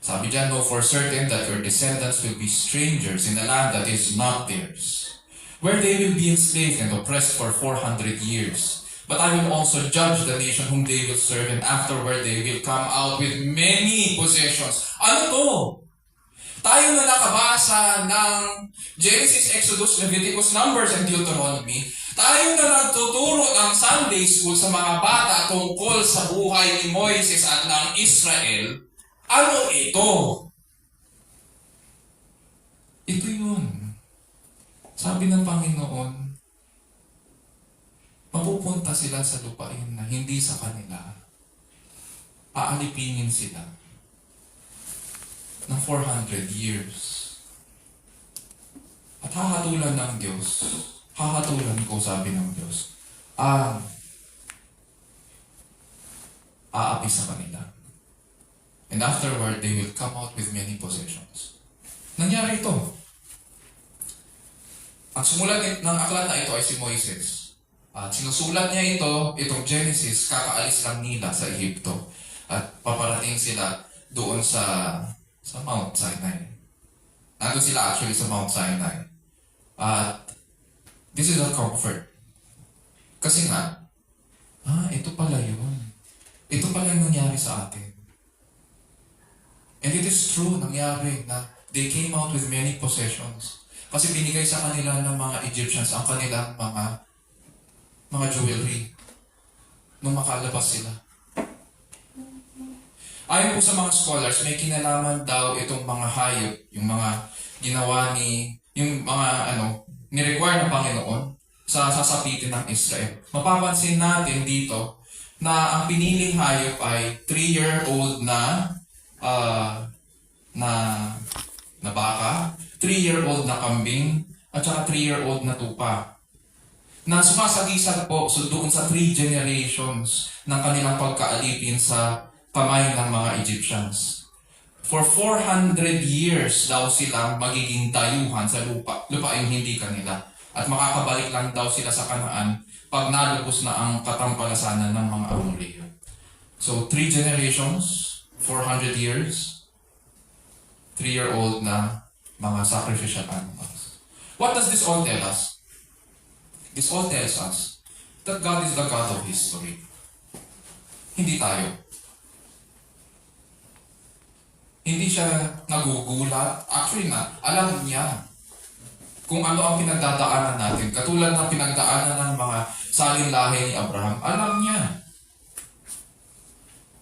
Sabi dyan, know for certain that your descendants will be strangers in a land that is not theirs, where they will be enslaved and oppressed for 400 years. But I will also judge the nation whom they will serve, and afterward they will come out with many possessions. Ano to? Tayo na nakabasa ng Genesis, Exodus, Leviticus, Numbers, and Deuteronomy, tayo na nagtuturo ng Sunday School sa mga bata tungkol sa buhay ni Moises at ng Israel. Ano ito? Ito yun. Sabi ng Panginoon, mapupunta sila sa lupain na hindi sa kanila. Aalipinin sila ng 400 years. At hahatulan ng Diyos, hahatulan ko, sabi ng Diyos, ang aapi sa kanila. And afterward, they will come out with many possessions. Nangyari ito. Ang sumulat ng aklat na ito ay si Moises. At sinusulat niya itong Genesis, kakaalis lang nila sa Egypto. At paparating sila doon sa Mount Sinai. Nandun sila actually sa Mount Sinai. At this is a comfort. Kasi nga, ito pala yun. Ito pala yung nangyari sa atin. And it is true, nangyari na they came out with many possessions. Kasi binigay sa kanila ng mga Egyptians ang kanilang mga jewelry nung makalabas sila. Ayon po sa mga scholars, may kinalaman daw itong mga hayop, yung mga ginawa yung mga ni-require ng Panginoon sa sasapitin ng Israel. Mapapansin natin dito na ang piniling hayop ay 3-year-old na baka, 3-year-old na kambing, at saka 3-year-old na tupa. Na sumasagisag po doon sa 3 generations ng kanilang pagkaalipin sa kamay ng mga Egyptians. For 400 years daw silang magiging dayuhan sa lupaing hindi kanila. At makakabalik lang daw sila sa Kanaan pag nalubos na ang katampalasanan ng mga Amoreo. So 3 generations, 400 years, 3-year-old na mga sacrificial animals. What does this all tell us? This all tells us that God is the God of history. Hindi tayo. Hindi siya nagugulat. Actually alam niya kung ano ang pinagdadaanan natin. Katulad ng pinagdaanan ng mga salinlahi ni Abraham. Alam niya.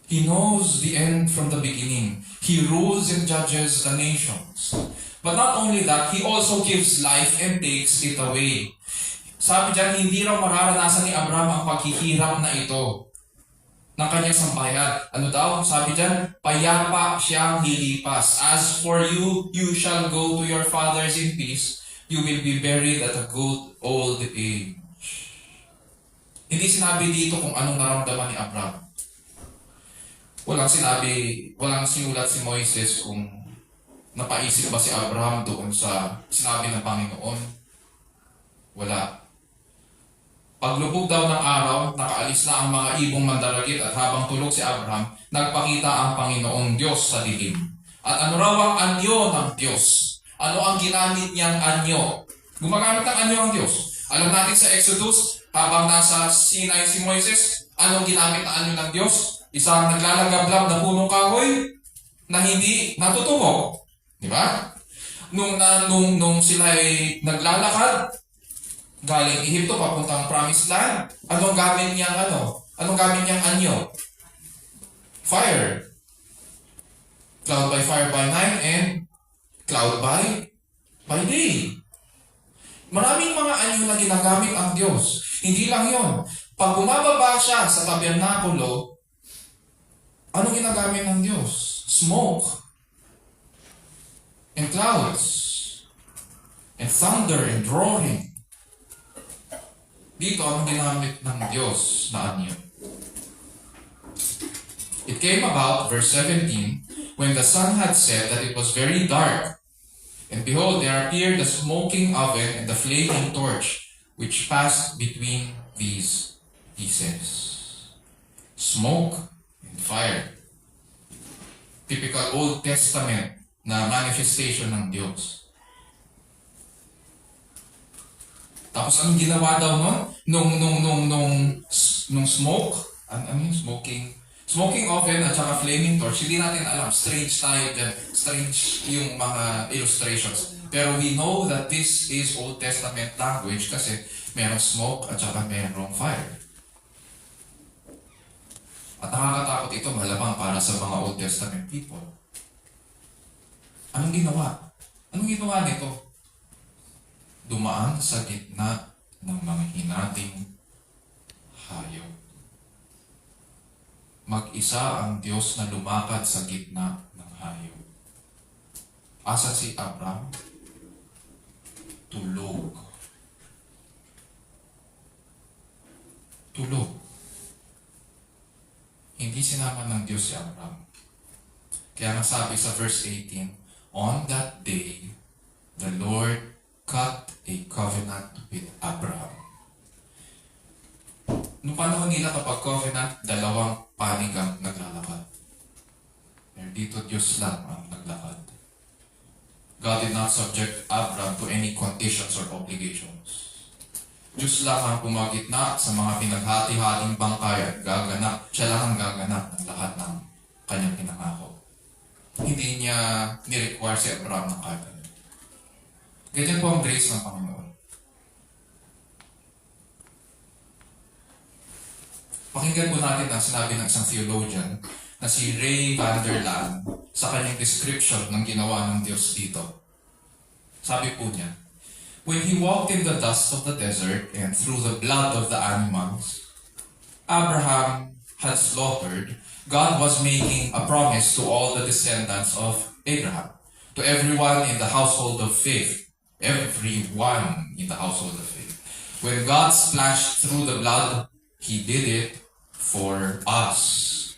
He knows the end from the beginning. He rules and judges the nations. But not only that, He also gives life and takes it away. Sabi dyan, hindi raw mararanasan ni Abraham ang paghihirap na ito ng kanyang sambayan. Ano daw? Sabi dyan, payapa siyang lilipas. As for you, you shall go to your fathers in peace. You will be buried at a good old age. Hindi sinabi dito kung anong naramdaman ni Abraham. Walang sinulat si Moises kung napaisip ba si Abraham doon sa sinabi ng Panginoon. Wala. Paglubog daw ng araw, nakaalis na ang mga ibong mandaragit at habang tulog si Abraham, nagpakita ang Panginoong Diyos sa dilim. At ano raw ang anyo ng Diyos? Ano ang ginamit niyang anyo? Gumagamit ng anyo ang Diyos. Alam natin sa Exodus, habang nasa Sinai si Moises, anong ginamit na anyo ng Diyos? Isang naglalagablab na punong kahoy na hindi natutubo. Di ba? Nung sila ay naglalakad, galing Ehipto papuntang Promised Land, anong gamit niyang anyo? Fire. Cloud by fire by night and cloud by day. Maraming mga anyo na ginagamit ang Diyos. Hindi lang yon. Pag bumababa siya sa tabernakulo, anong ginagamit ng Diyos? Smoke. And clouds. And thunder and roaring. Dito ang ginamit ng Diyos na anyo. It came about, verse 17, when the sun had set that it was very dark, and behold, there appeared a smoking oven and a flaming torch, which passed between these pieces. Smoke and fire. Typical Old Testament na manifestation ng Diyos. Tapos anong ginawa daw nun? Nung smoke, ano yung Smoking oven at saka flaming torch, hindi natin alam. Strange tayo dyan. Strange yung mga illustrations. Pero we know that this is Old Testament language kasi merong smoke at saka merong fire. At nakakatakot ito malamang para sa mga Old Testament people. Anong ginawa? Anong ginawa nito? Dumaan sa gitna ng mga hinating hayop. Mag-isa ang Diyos na lumakad sa gitna ng hayop. Asa si Abraham? Tulog. Tulog. Hindi sinama ng Diyos si Abraham. Kaya nasabi sa verse 18, on that day, the Lord cut a covenant with Abraham. Noong panahon nila kapag covenant, dalawang panig ang naglalakad. Pero dito Diyos lang ang naglakad. God did not subject Abraham to any conditions or obligations. Diyos lang ang pumagitna sa mga pinaghati-hating bangkay at gaganap. Siya lang ang gaganap ng lahat ng kanyang pinangako. Hindi niya ni-require si Abraham ng kahit ano. Ganyan po ang grace ng Panginoon. Pakinggan po natin ang sinabi ng isang theologian na si Ray Vander Laan sa kanyang description ng ginawa ng Diyos dito. Sabi po niya, when he walked in the dust of the desert and through the blood of the animals Abraham had slaughtered, God was making a promise to all the descendants of Abraham, to everyone in the household of faith. Everyone in the household of faith. When God splashed through the blood, He did it for us.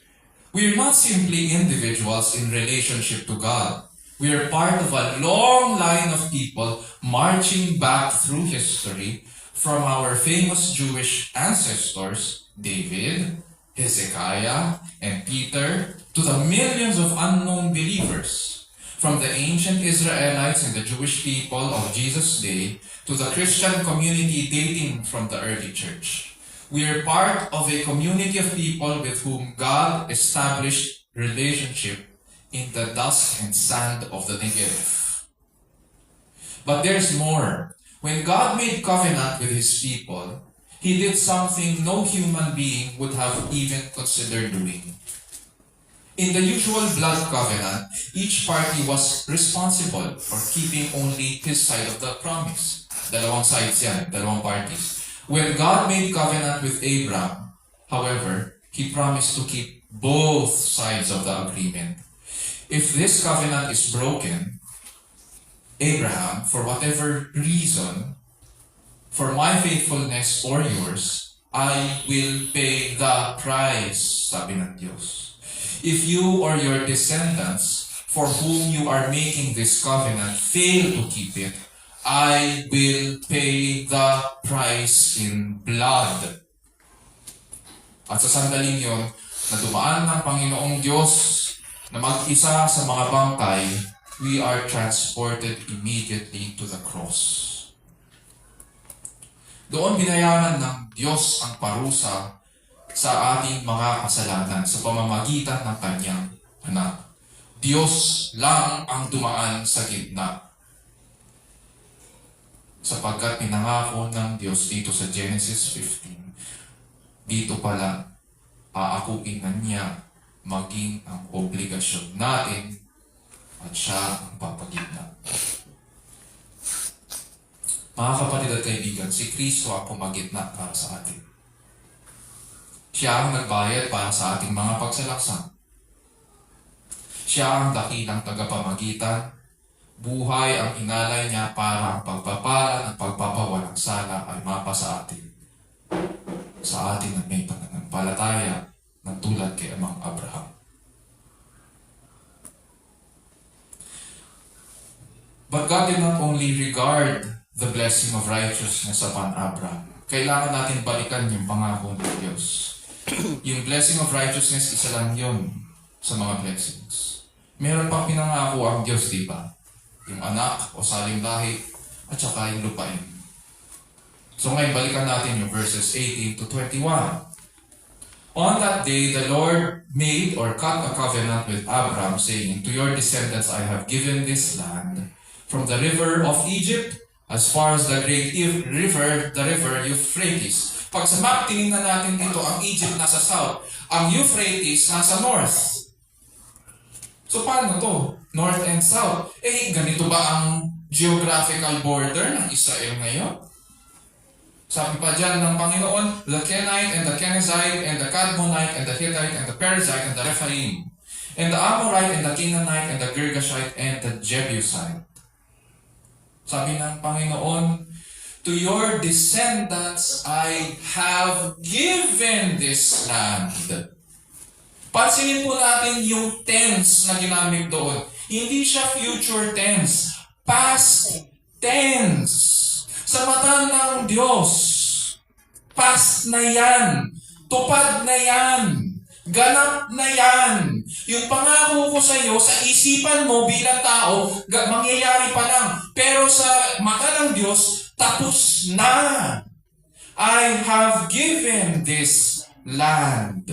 We are not simply individuals in relationship to God. We are part of a long line of people marching back through history from our famous Jewish ancestors, David, Hezekiah, and Peter, to the millions of unknown believers, from the ancient Israelites and the Jewish people of Jesus' day to the Christian community dating from the early church. We are part of a community of people with whom God established relationship in the dust and sand of the Negev. But there's more. When God made covenant with His people, He did something no human being would have even considered doing. In the usual blood covenant, each party was responsible for keeping only his side of the promise. Dalawang sides yan, dalawang parties. When God made covenant with Abraham, however, He promised to keep both sides of the agreement. If this covenant is broken, Abraham, for whatever reason, for my faithfulness or yours, I will pay the price, sabi ng Diyos. If you or your descendants, for whom you are making this covenant, fail to keep it, I will pay the price in blood. At sa sandaling yon, na dumaan ng Panginoong Diyos na mag-isa sa mga bangkay, we are transported immediately to the cross. Doon binayaran ng Diyos ang parusa sa ating mga kasalanan sa pamamagitan ng Kanyang anak. Diyos lang ang dumaan sa gitna. Sapagkat pinangako ng Diyos dito sa Genesis 15, dito pala aakuin na niya maging ang obligasyon natin at siya ang papagitna. Mga kapatid at kaibigan, si Kristo ang pumagitna para sa atin. Siya ang nagbayad para sa ating mga pagsalaksan. Siya ang dakilang tagapamagitan. Buhay ang inalay niya para ang pagpapala at pagpapawalang sala ay mapa sa atin. Sa atin na may pananampalataya na tulad kay Amang Abraham. But God did not only regard the blessing of righteousness upon Abraham. Kailangan natin balikan yung pangako ng Diyos. Yung blessing of righteousness, isa lang yun sa mga blessings. Meron pang pinangako ang Diyos, di ba? Yung anak o saling lahi at saka yung lupain. So ngayon, balikan natin yung verses 18 to 21. On that day, the Lord made or cut a covenant with Abram, saying, To your descendants I have given this land, from the river of Egypt as far as the great river, the river Euphrates. Pag sa map, tinignan natin dito, ang Egypt nasa south, ang Euphrates nasa north. So paano to? North and south. Ganito ba ang geographical border ng Israel ngayon? Sabi pa dyan ng Panginoon, the Kenite and the Kenizzite and the Cadmonite and the Hittite and the Perizzite and the Rephaim and the Amorite and the Canaanite and the Girgashite and the Jebusite. Sabi ng Panginoon, to your descendants I have given this land. Pansinin po natin yung tense na ginamit doon. Hindi siya future tense, past tense. Sa mata ng Diyos, past na yan, tupad na yan, ganap na yan. Yung pangako ko sa iyo, sa isipan mo bilang tao, mangyayari pa lang. Pero sa mata ng Diyos, tapos na. I have given this land.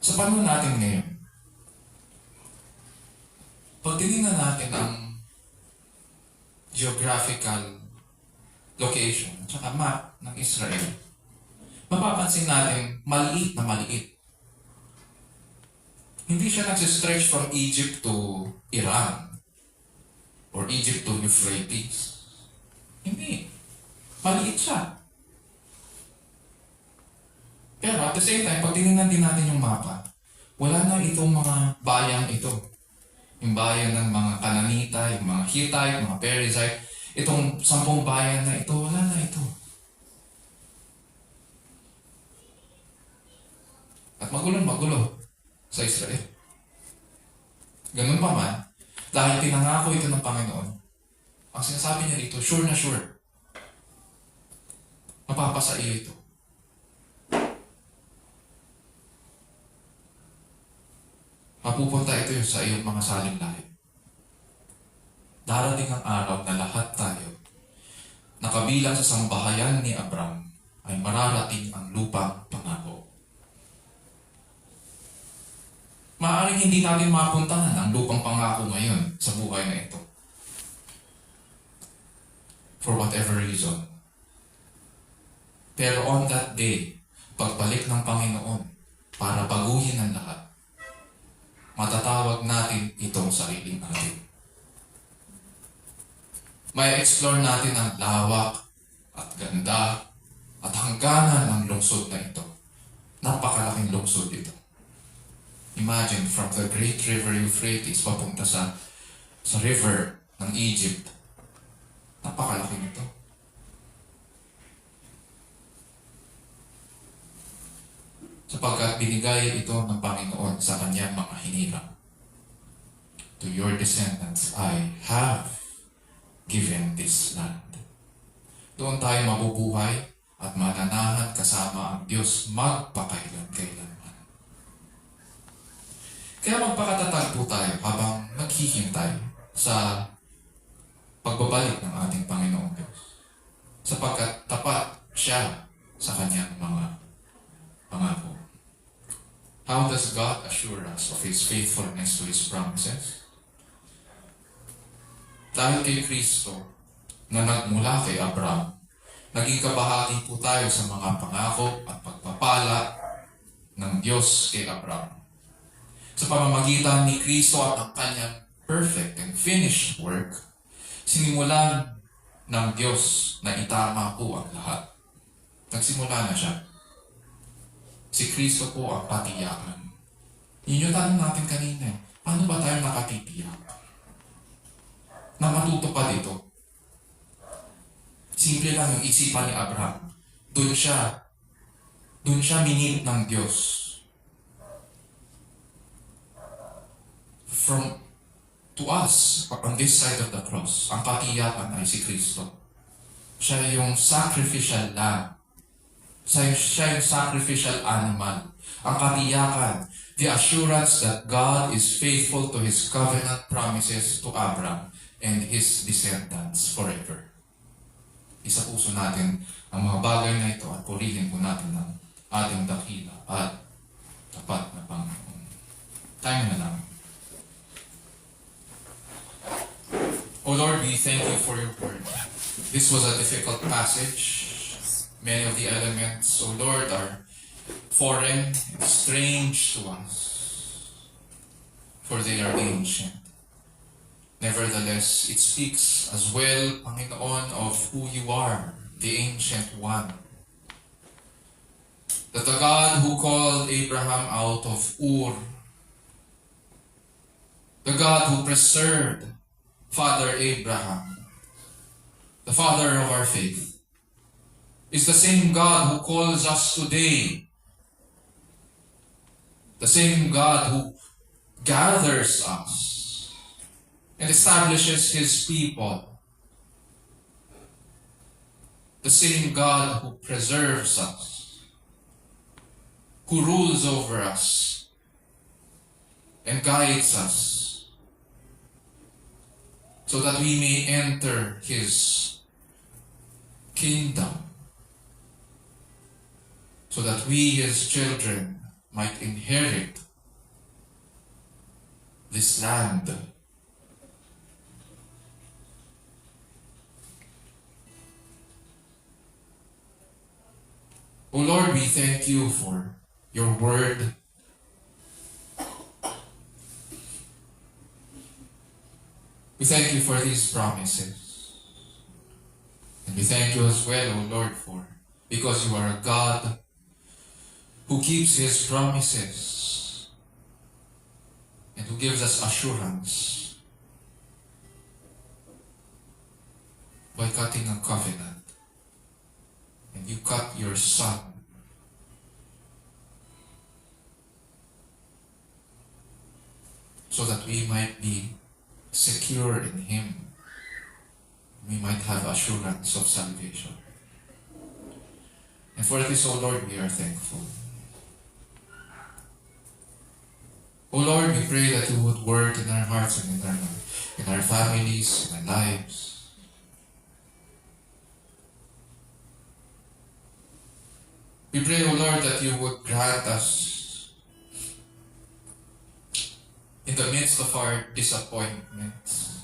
Sa panahon natin ngayon, pag tinignan natin ang geographical location at saka map ng Israel, mapapansin natin maliit na maliit. Hindi siya nagsistretch from Egypt to Iran or Egypt to Euphrates. Hindi. Maliit siya. Pero at the same time, pag tinignan din natin yung mapa, wala na itong mga bayang ito. Yung bayan ng mga Kananita, yung mga Hittite, mga Perizzite, itong 10 bayan na ito, wala na ito. At magulo sa Israel. Ganun pa man, dahil pinangako ito ng Panginoon, ang sinasabi niya dito, sure na sure, mapapasa iyo ito. Mapupunta ito sa iyong mga saling lahi. Darating ang araw na lahat tayo, nakabilang sa sambahayan ni Abram, ay mararating ang lupang pangako. Maaaring hindi natin mapuntahan ang lupang pangako ngayon sa buhay na ito. For whatever reason. Pero on that day, pagbalik ng Panginoon para baguhin ang lahat, matatawag natin itong sariling natin. May explore natin ang lawak at ganda at hangganan ng lungsod na ito. Napakalaking lungsod ito. Imagine from the great river Euphrates papunta sa river ng Egypt. Napakalaki nito. Sapagkat binigay ito ng Panginoon sa kanyang mga hinirang. To your descendants, I have given this land. Doon tayo mabubuhay at mananahan kasama ang Diyos magpakailan-kailanman. Kaya magpakatatag po tayo habang naghihintay sa pagbabalik ng ating Panginoong Diyos. Sapagkat tapat siya sa kanyang mga pangako. How does God assure us of His faithfulness to His promises? Dahil kay Kristo na nagmula kay Abram, naging kabahagi po tayo sa mga pangako at pagpapala ng Diyos kay Abram. Sa pamamagitan ni Kristo at ang kanyang perfect and finished work, sinimulan ng Diyos na itama po ang lahat. Nagsimula na siya. Si Kristo po ang patiyakan. Yun yung tanong natin kanina. Paano ba tayo nakatitiyak? Na matutupad ito. Simple lang yung isipan ni Abraham. Doon siya minit ng Diyos. To us, on this side of the cross, ang katiyakan ay si Kristo. Siya yung sacrificial lamb. Siya yung sacrificial animal. Ang katiyakan, the assurance that God is faithful to His covenant promises to Abraham and his descendants forever. isa puso natin ang mga bagay na ito at purihin po natin ang ating dakila at tapat na Panginoon. Tayo na lang. O Lord, we thank you for your word. This was a difficult passage. Many of the elements, O Lord, are foreign and strange to us, for they are ancient. Nevertheless, it speaks as well, Panginoon, of who you are, the Ancient One. That the God who called Abraham out of Ur, the God who preserved Father Abraham, the father of our faith, is the same God who calls us today, the same God who gathers us and establishes his people, the same God who preserves us, who rules over us and guides us, so that we may enter his kingdom, so that we, his children, might inherit this land. O Lord, we thank you for your word. We thank you for these promises. And we thank you as well, O Lord, because you are a God who keeps his promises and who gives us assurance by cutting a covenant. And you cut your Son so that we might be secure in him. We might have assurance of salvation. And for this, O Lord, we are thankful. O Lord, we pray that you would work in our hearts and in our families, in our lives. We pray, O Lord, that you would grant us, in the midst of our disappointments,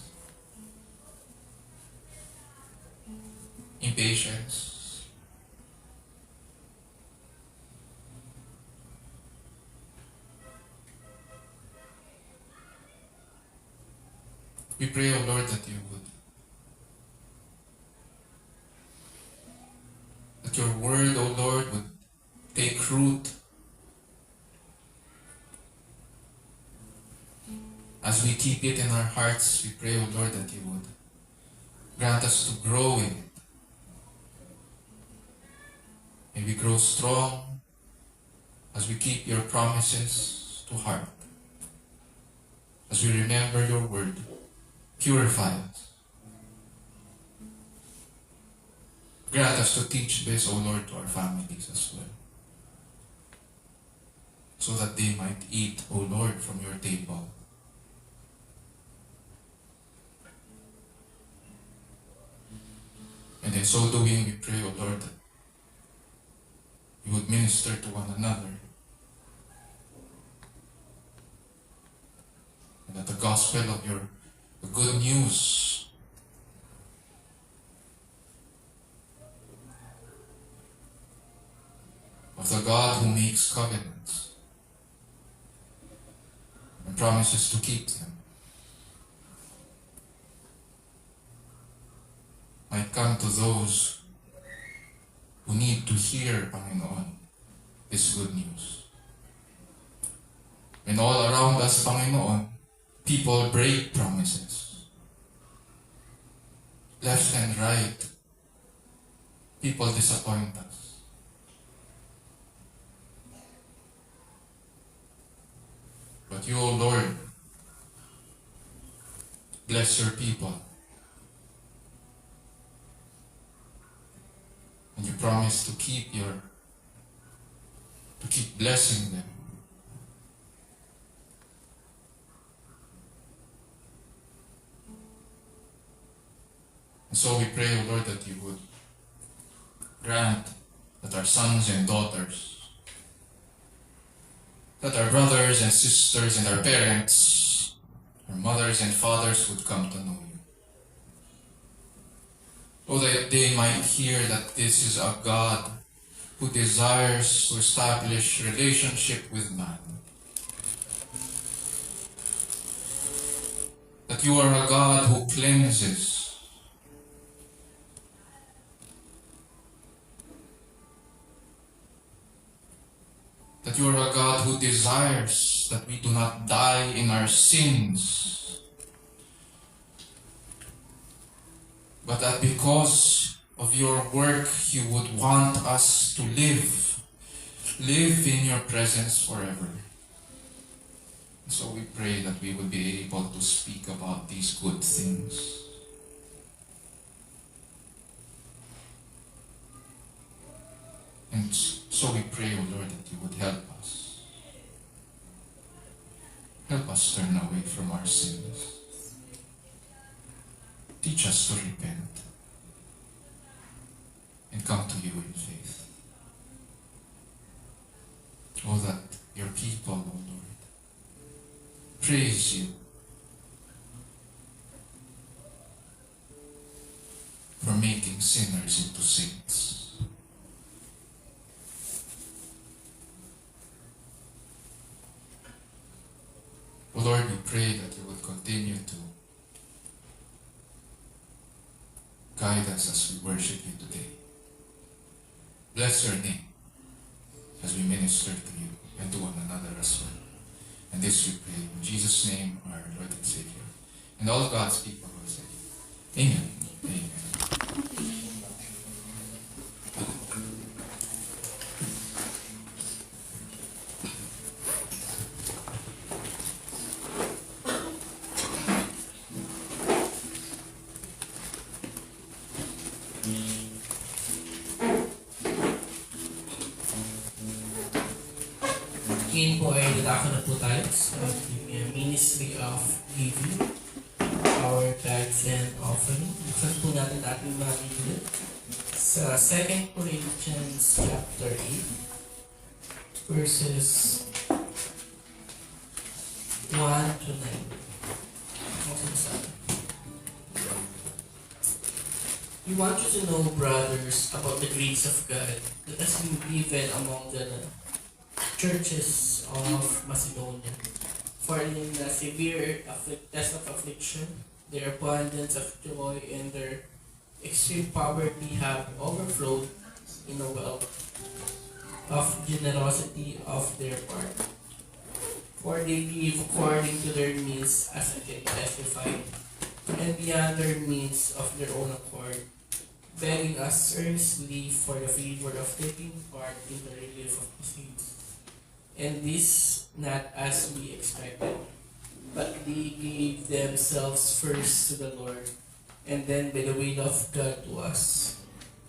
impatience, we pray, O Lord, that your word, O Lord, would take root as we keep it in our hearts. We pray, O Lord, that you would grant us to grow in it. May we grow strong as we keep your promises to heart. As we remember your word, purify us. Grant us to teach this, O Lord, to our families as well, so that they might eat, O Lord, from your table. And in so doing, we pray, O Lord, that you would minister to one another, and that the gospel of the good news of the God who makes covenants and promises to keep them might come to those who need to hear, Panginoon, this good news. And all around us, Panginoon, people break promises. Left and right, people disappoint us. But you, O Lord, bless your people. And you promise to keep blessing them. And so we pray, O Lord, that you would grant that our sons and daughters, that our brothers and sisters and our parents, our mothers and fathers would come to know you. Oh, that they might hear that this is a God who desires to establish relationship with man. That you are a God who cleanses. That you are a God who desires that we do not die in our sins, but that because of your work you would want us to live in your presence forever. So we pray that we will be able to speak about these good things. And so we pray, O Lord, that you would help us. Help us turn away from our sins. Teach us to repent and come to you in faith. Oh, that your people, O Lord, praise you for making sinners into saints. O Lord, we pray that you will continue to guide us as we worship you today. Bless your name as we minister to you and to one another as well. And this we pray in Jesus' name, our Lord and Savior. And all God's people will say, Amen. Amen. Ngayon po ay dadako na po tayo sa Ministry of Giving, our tithes and offering. Buksan po natin ating mga Biblia sa 2 Corinthians chapter 8, verses 1 to 9. We want you to know, brothers, about the grace of God that has been given among the churches of Macedonia. For in the severe test of affliction, their abundance of joy and their extreme poverty have overflowed in a wealth of generosity of their part. For they give according to their means, as I can testify, and beyond their means of their own accord, begging us earnestly for the favor of taking part in the relief of the saints. And this not as we expected, but they gave themselves first to the Lord, and then by the will of God to us.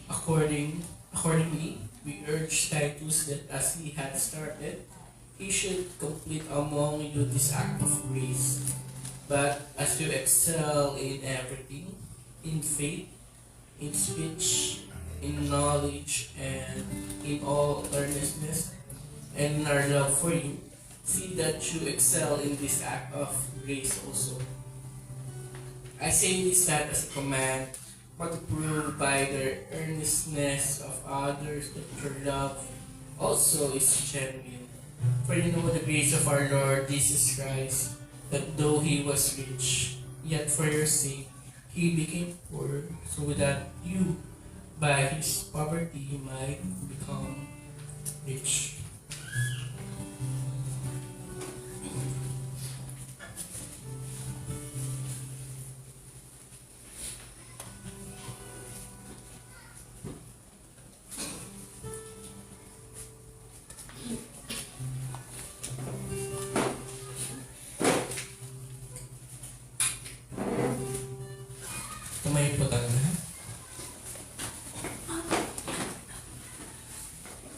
Accordingly, we urge Titus that as he had started, he should complete among you this act of grace. But as you excel in everything, in faith, in speech, in knowledge, and in all earnestness, and in our love for you, see that you excel in this act of grace also. I say this not as a command, but to prove by the earnestness of others that your love also is genuine. For you know the grace of our Lord Jesus Christ, that though he was rich, yet for your sake he became poor, so that you, by his poverty, might become rich. Tumayo po tayo lahat.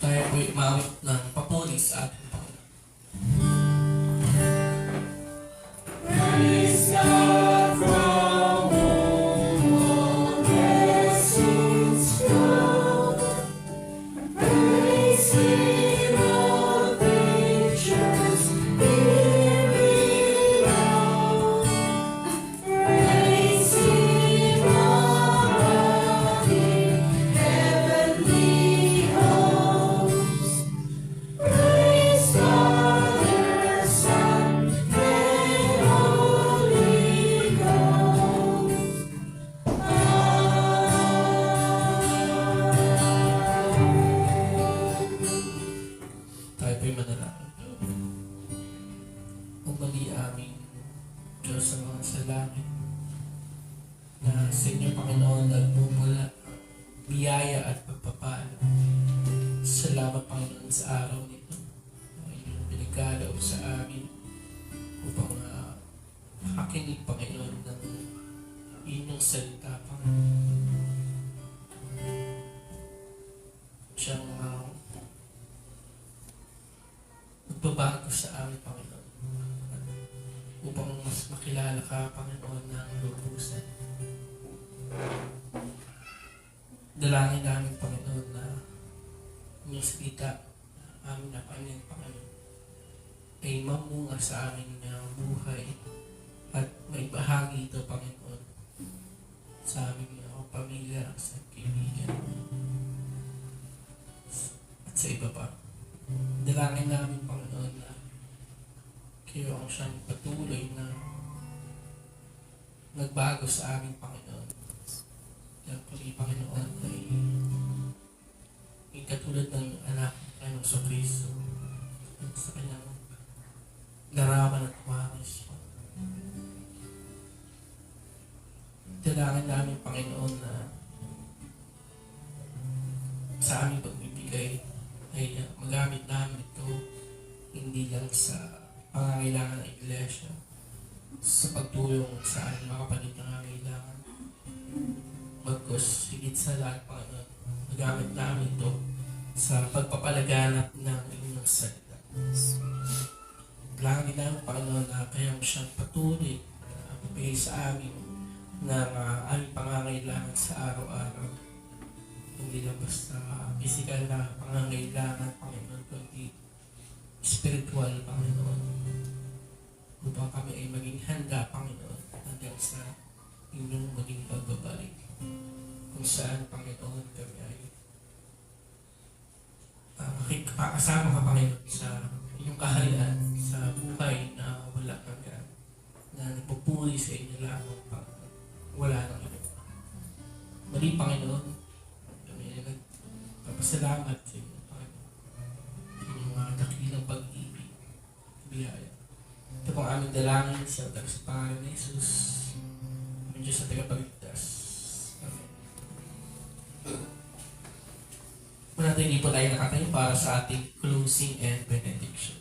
Tayo po'y umawit ng papuri sa ating Panginoon. sa inyo, Panginoon, nagmumula biyaya at pagpapala. Salamat, Panginoon, sa araw nito. Inyong pinagkalaw sa amin upang makinig, Panginoon, ng inyong salita, Panginoon. Siyang magbabago sa amin, Panginoon. Upang mas makilala ka, Panginoon, ng lubusan. Dalangin namin, Panginoon, na inyong salita na amin na Panginoon, ay mamunga sa aming buhay at may bahagi ito, Panginoon, sa aming pamilya, sa kaibigan, at sa iba pa. Dalangin namin, Panginoon, na kayo ang siyang patuloy na nagbago sa aming Panginoon. Kaya puli, Panginoon, ay katulad ng anak ng Kristo sa kanyang larawan at waris. Dalangin namin, Panginoon, na sa aming pagbibigay ay magamit namin ito hindi lang sa pangangailangan ng Iglesia, sa pagtulong sa aming mga kapatid na nangangailangan. Bagkus, higit sa lahat, Panginoon, magamit namin ito sa pagpapalaganap ng inyong salita. Dalangin namin, Panginoon, na kayong siyang patuloy na magbigay sa amin ng aming pangangailangan sa araw-araw. Hindi lang basta physical na pangangailangan, Panginoon, kundi spiritual, Panginoon. Upang kami ay maging handa, Panginoon, hanggang sa inyong maging pagbabalik. Kung saan, Panginoon, kami ay makakasama ka, Panginoon, sa inyong kaharian, sa buhay na wala hanggan, na nagpupuri sa inyo lamang, Panginoon. Wala nang iba. Mali, Panginoon, kami ay nagpapasalamat sa inyo, Panginoon. Inyong dakilang pag-ibig, biyaya. Ito pong aming dalangin sa pangalan ni Jesus, ang Diyos na tagapagligtas. Amen. Muna tayo, hindi po tayo nakatayo para sa ating closing and benediction.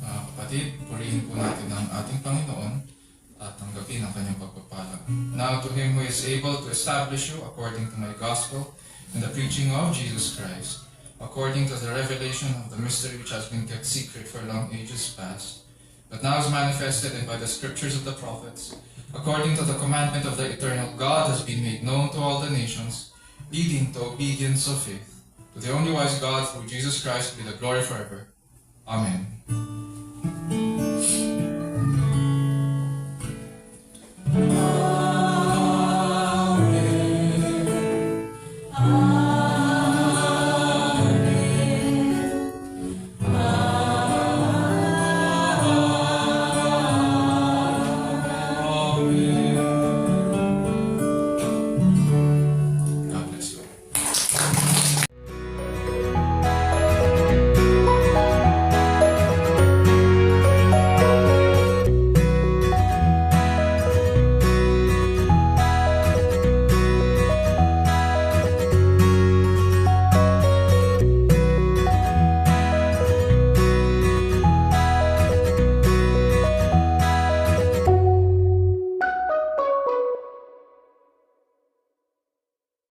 Mga kapatid, purihin po natin ang ating Panginoon at tanggapin ang kanyang pagpapala. Now to Him who is able to establish you according to my gospel and the preaching of Jesus Christ, according to the revelation of the mystery which has been kept secret for long ages past, but now is manifested and by the scriptures of the prophets, according to the commandment of the eternal God, has been made known to all the nations, leading to obedience of faith. To the only wise God, through Jesus Christ, be the glory forever. Amen.